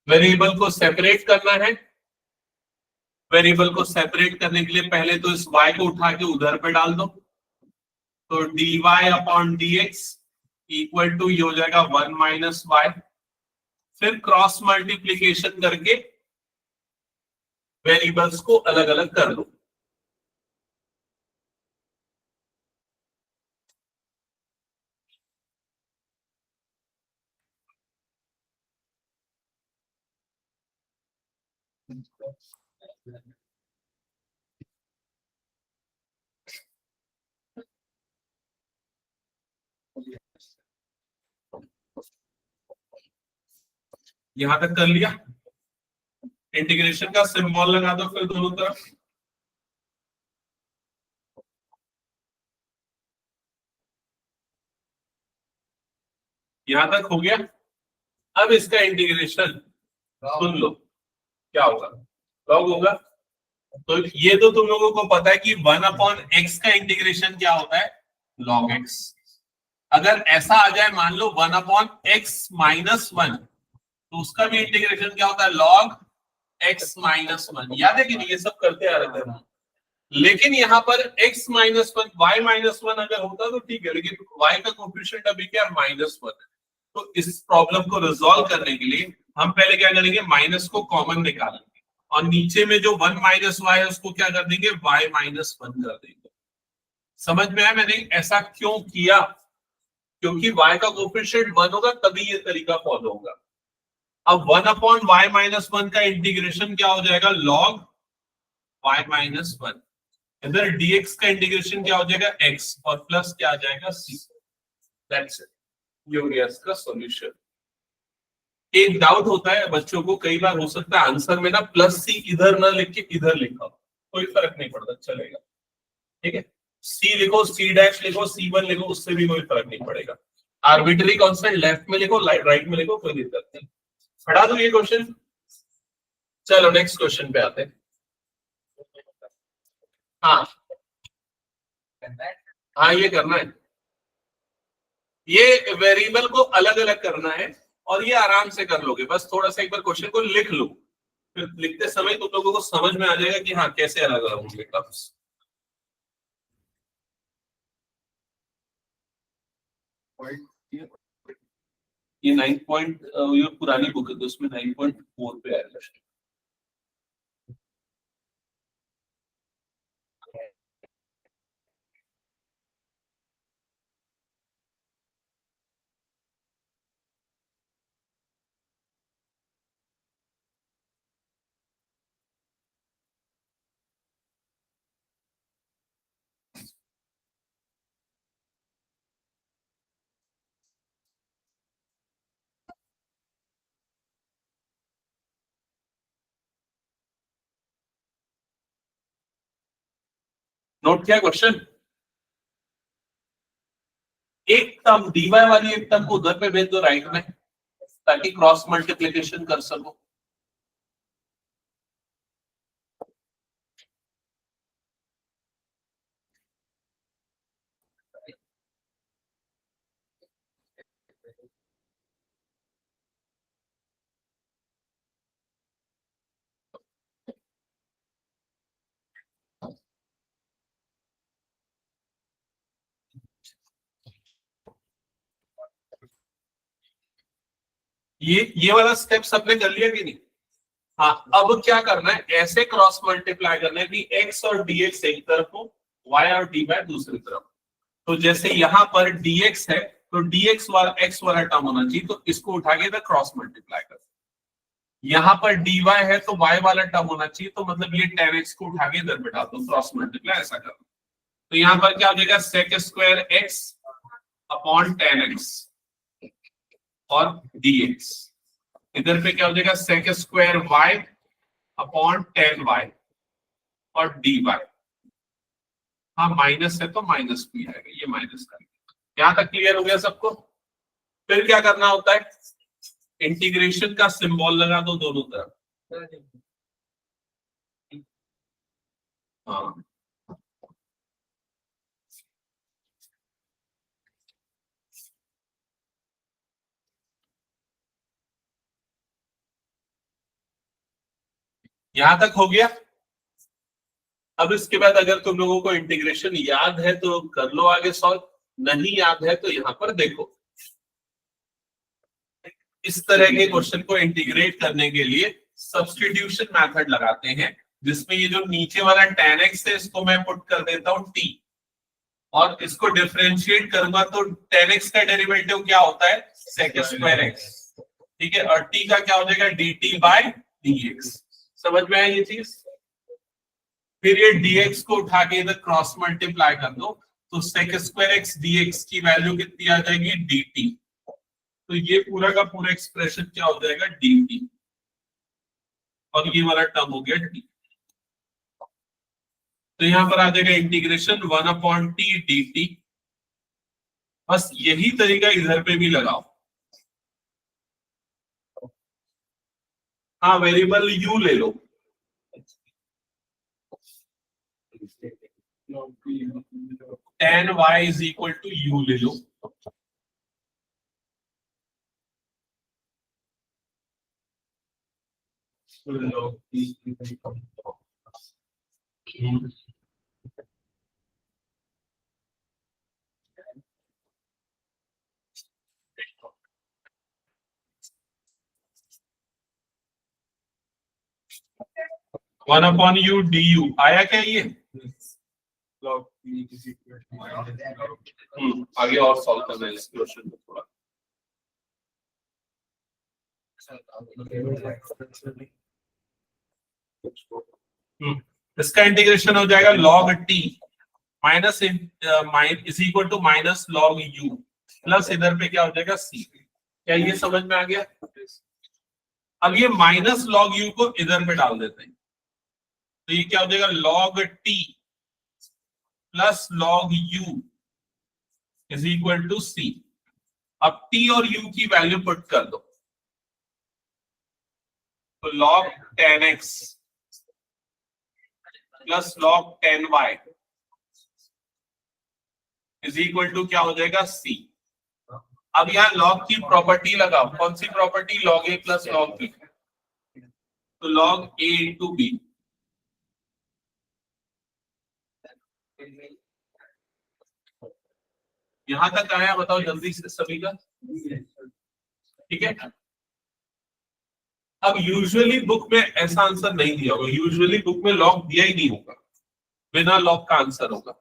वेरिएबल को सेपरेट करना है। वेरिएबल को सेपरेट करने के लिए पहले तो इस y को उठा के उधर पे डाल दो। तो dy upon dx equal to ये हो जाएगा 1 माइनस वाई। फिर क्रॉस मल्टीप्लीकेशन करके वेरिएबल्स को अलग अलग कर लो। यहां तक कर लिया, इंटीग्रेशन का सिंबल लगा दो फिर दोनों तरफ। यहां तक हो गया। अब इसका इंटीग्रेशन सुन लो क्या होगा, लॉग होगा। तो ये तो तुम लोगों को पता है कि 1 अपॉन एक्स का इंटीग्रेशन क्या होता है, लॉग एक्स। अगर ऐसा आ जाए, मान लो 1 अपॉन एक्स माइनस 1, तो उसका भी इंटीग्रेशन क्या होता है, लॉग x माइनस वन, याद है कि नहीं, ये सब करते आ रहे थे हम। लेकिन यहाँ पर x minus one, y minus one अगर होता तो ठीक है, लेकिन y का कोफिशिएंट अभी क्या माइनस वन है। तो इस प्रॉब्लम को रिजॉल्व करने के लिए हम पहले क्या करेंगे, माइनस को कॉमन निकालेंगे और नीचे में जो वन माइनस वाई है उसको क्या कर देंगे, y माइनस वन कर देंगे। समझ में आया मैंने ऐसा क्यों किया? क्योंकि y का कोफिशिएंट वन होगा तभी ये तरीका फॉलो होगा। अब one upon y minus one का इंटीग्रेशन क्या हो जाएगा, log y माइनस वन। इधर dx का इंटीग्रेशन क्या हो जाएगा, x, और प्लस क्या आ जाएगा, c। दैट्स इट, ये हो गया इसका सॉल्यूशन। एक डाउट होता है बच्चों को, कई बार हो सकता है आंसर में ना प्लस सी इधर ना लिख के इधर लिखा, कोई फर्क नहीं पड़ता, चलेगा, ठीक है। सी लिखो, सी डैश लिखो, सी वन लिखो, उससे भी कोई फर्क नहीं पड़ेगा। आर्बिट्री कांस्टेंट लेफ्ट में लिखो, राइट में लिखो, कोई दिक्कत नहीं। पढ़ा दो ये क्वेश्चन। चलो नेक्स्ट क्वेश्चन पे आते हैं। हाँ हाँ, ये करना है, ये वेरिएबल को अलग अलग करना है और ये आराम से कर लोगे, बस थोड़ा सा एक बार क्वेश्चन को लिख लो, फिर लिखते समय तुम लोगों को समझ में आ जाएगा कि हाँ कैसे अलग अलग होंगे टर्म्स। ये 9 पॉइंट, ये पुरानी बुक है तो उसमें 9.4 पे आएगा। नोट किया क्वेश्चन? एक टर्म dy वाली एक टर्म को उधर पे भेज दो राइट में, ताकि क्रॉस मल्टीप्लिकेशन कर सको। ये वाला स्टेप सबने कर लिया कि नहीं? हाँ, अब क्या करना है, ऐसे क्रॉस मल्टीप्लाई करना है कि x और dx एक तरफ हो, y और dy दूसरी तरफ। तो जैसे यहाँ पर dx है तो dx वाला x वाला टर्म होना चाहिए, तो इसको उठा के इधर क्रॉस मल्टीप्लाई कर। यहाँ पर dy है तो y वाला टर्म होना चाहिए, तो मतलब ये tan x को उठा के इधर बिठा दो, क्रॉस मल्टीप्लाई ऐसा कर। तो यहाँ पर क्या हो जाएगा, sec square x upon tan x और dx। इधर पे क्या हो जाएगा, sec square y upon tan y और dy। हाँ माइनस है तो माइनस भी आएगा, ये माइनस करेंगे। यहां तक क्लियर हो गया सबको? फिर क्या करना होता है, इंटीग्रेशन का सिंबल लगा दो दोनों तरफ। हाँ यहां तक हो गया। अब इसके बाद अगर तुम लोगों को इंटीग्रेशन याद है तो कर लो आगे सॉल्व, नहीं याद है तो यहां पर देखो। इस तरह के क्वेश्चन को इंटीग्रेट करने के लिए सब्स्टिट्यूशन मेथड लगाते हैं, जिसमें ये जो नीचे वाला tan x है इसको मैं पुट कर देता हूं t, और इसको डिफरेंशिएट करूंगा तो tan x का डेरिवेटिव क्या होता है, sec स्क्वायर x, ठीक है, और t का क्या हो जाएगा, dt बाय dx। समझ में आया ये चीज? फिर ये dx को उठा के इधर क्रॉस मल्टीप्लाई कर दो, तो sec स्क्वायर x dx की वैल्यू कितनी आ जाएगी, dt। तो ये पूरा का पूरा एक्सप्रेशन क्या हो जाएगा, dt, और ये वाला टर्म हो गया t। तो यहां पर आ जाएगा इंटीग्रेशन 1/t dt। बस यही तरीका इधर पे भी लगाओ। हाँ, वेरिएबल u ले लो, tan y is equal to u ले लो। log t one upon u d u आया क्या ये? log t is equal to minus log आगे और सॉल्व करना है इस क्वेश्चन को थोड़ा। इसका इंटीग्रेशन हो जाएगा log t minus is equal to minus log u plus इधर पे क्या हो जाएगा c। क्या ये समझ में आ गया? अब ये माइनस log u को इधर पे डाल देते हैं, तो ये क्या हो जाएगा log t plus log u is equal to c। अब t और u की वैल्यू पुट कर दो, तो log 10x plus log 10y is equal to क्या हो जाएगा c। अब यहाँ log की प्रॉपर्टी लगाओ, कौन सी property? log a plus log b, तो log a इंटू b। यहां तक आया? बताओ जल्दी से सभी का, ठीक है। अब यूजुअली बुक में ऐसा आंसर नहीं दिया होगा, यूजुअली बुक में लॉग दिया ही नहीं होगा, बिना लॉग का आंसर होगा।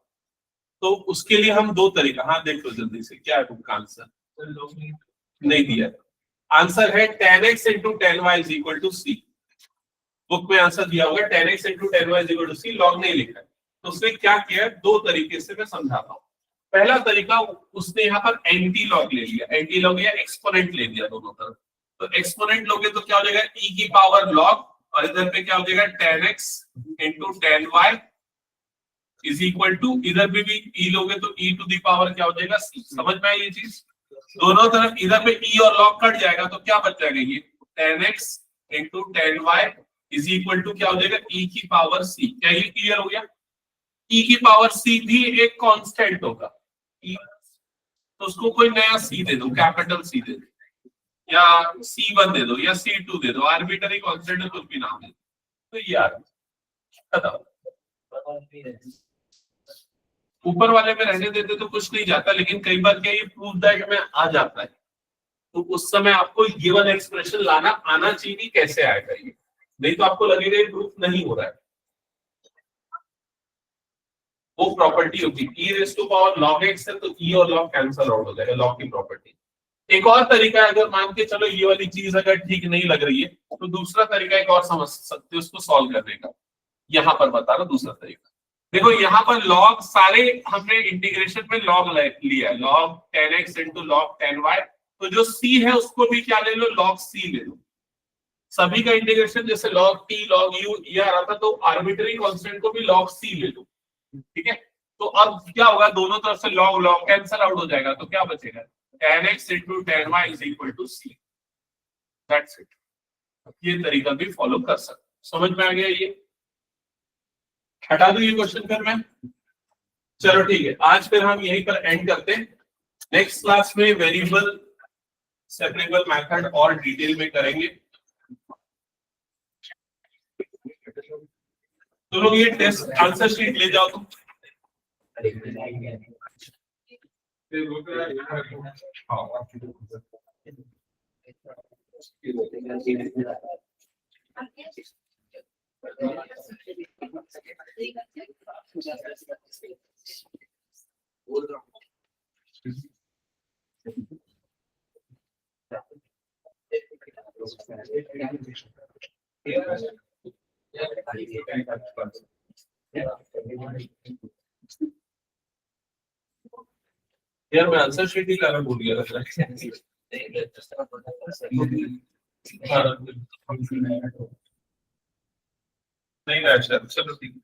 तो उसके लिए हम दो तरीका, हाँ देख लो जल्दी से क्या है बुक का आंसर। नहीं दिया, आंसर है 10x into 10y is equal to c। Book में आंसर दिया होगा 10x into 10y is equal to c, log नहीं लिखा है। तो उसने क्या किया, दो तरीके से मैं समझाता हूँ। पहला तरीका, उसने यहाँ पर एंटी लॉग ले लिया, एंटी लॉग या एक्सपोनेंट ले लिया दोनों तरफ। तो एक्सपोनेंट लोगे तो क्या हो जाएगा e की पावर log, और इधर पे क्या हो जाएगा 10x into 10y is equal to, इधर पे भी e लोगे तो e टू दी पावर क्या हो जाएगा c। समझ में आई ये चीज? दोनों तरफ इधर पे e और log कट जाएगा तो क्या बच जाएगा, ये 10x into 10y is equal to क्या हो जाएगा e की पावर c। क्या ये क्लियर हो गया? e की पावर c भी एक कांस्टेंट होगा, e, तो उसको कोई नया c दे दो, कैपिटल c दे दो, या C1 दे दो, या C2 दे दो, आर्बिट्ररी कांस्टेंट कुछ भी नाम दे दो, तो ये आ खत्म। ऊपर वाले में रहने देते तो कुछ नहीं जाता, लेकिन कई बार क्या ये प्रूफ दैट में आ जाता है, तो उस समय आपको गिवन एक्सप्रेशन लाना आना चाहिए, कैसे आएगा ये, नहीं तो आपको लगेगा ये प्रूफ नहीं हो रहा है। वो प्रॉपर्टी होगी e raise to power log x है, तो e और log कैंसिल आउट हो जाएगा, log की प्रॉपर्टी। एक और तरीका है, अगर मान के चलो ये वाली चीज अगर ठीक नहीं लग रही है, तो दूसरा तरीका एक और समझ सकते हो उसको सॉल्व करने का। यहाँ पर बता रहा दूसरा तरीका, देखो यहाँ पर log सारे हमने इंटीग्रेशन में log लिया है, log 10x into log 10y, तो जो c है उसको भी क्या ले लो, log c ले लो। सभी का इंटीग्रेशन जैसे log t log u ये आ रहा था, तो आर्बिट्ररी कांस्टेंट को भी log c ले लो, ठीक है। तो अब क्या होगा, दोनों तरफ से log log कैंसिल आउट हो जाएगा, तो क्या बचेगा 10x into 10y is equal to c। That's it। ये तरीका भी फॉलो कर सकते, समझ में आ गया ये? हटा दूं ये क्वेश्चन फिर मैं? चलो ठीक है, आज फिर हम यहीं पर एंड करते हैं। नेक्स्ट क्लास में वेरिएबल सेपरेबल मेथड और डिटेल में करेंगे। तो लोग ये टेस्ट आंसर शीट ले जाओ तुम। यार मैं आंसर शीट ही लाना भूल गया लग रहा है। नहीं ना, चलो ठीक है।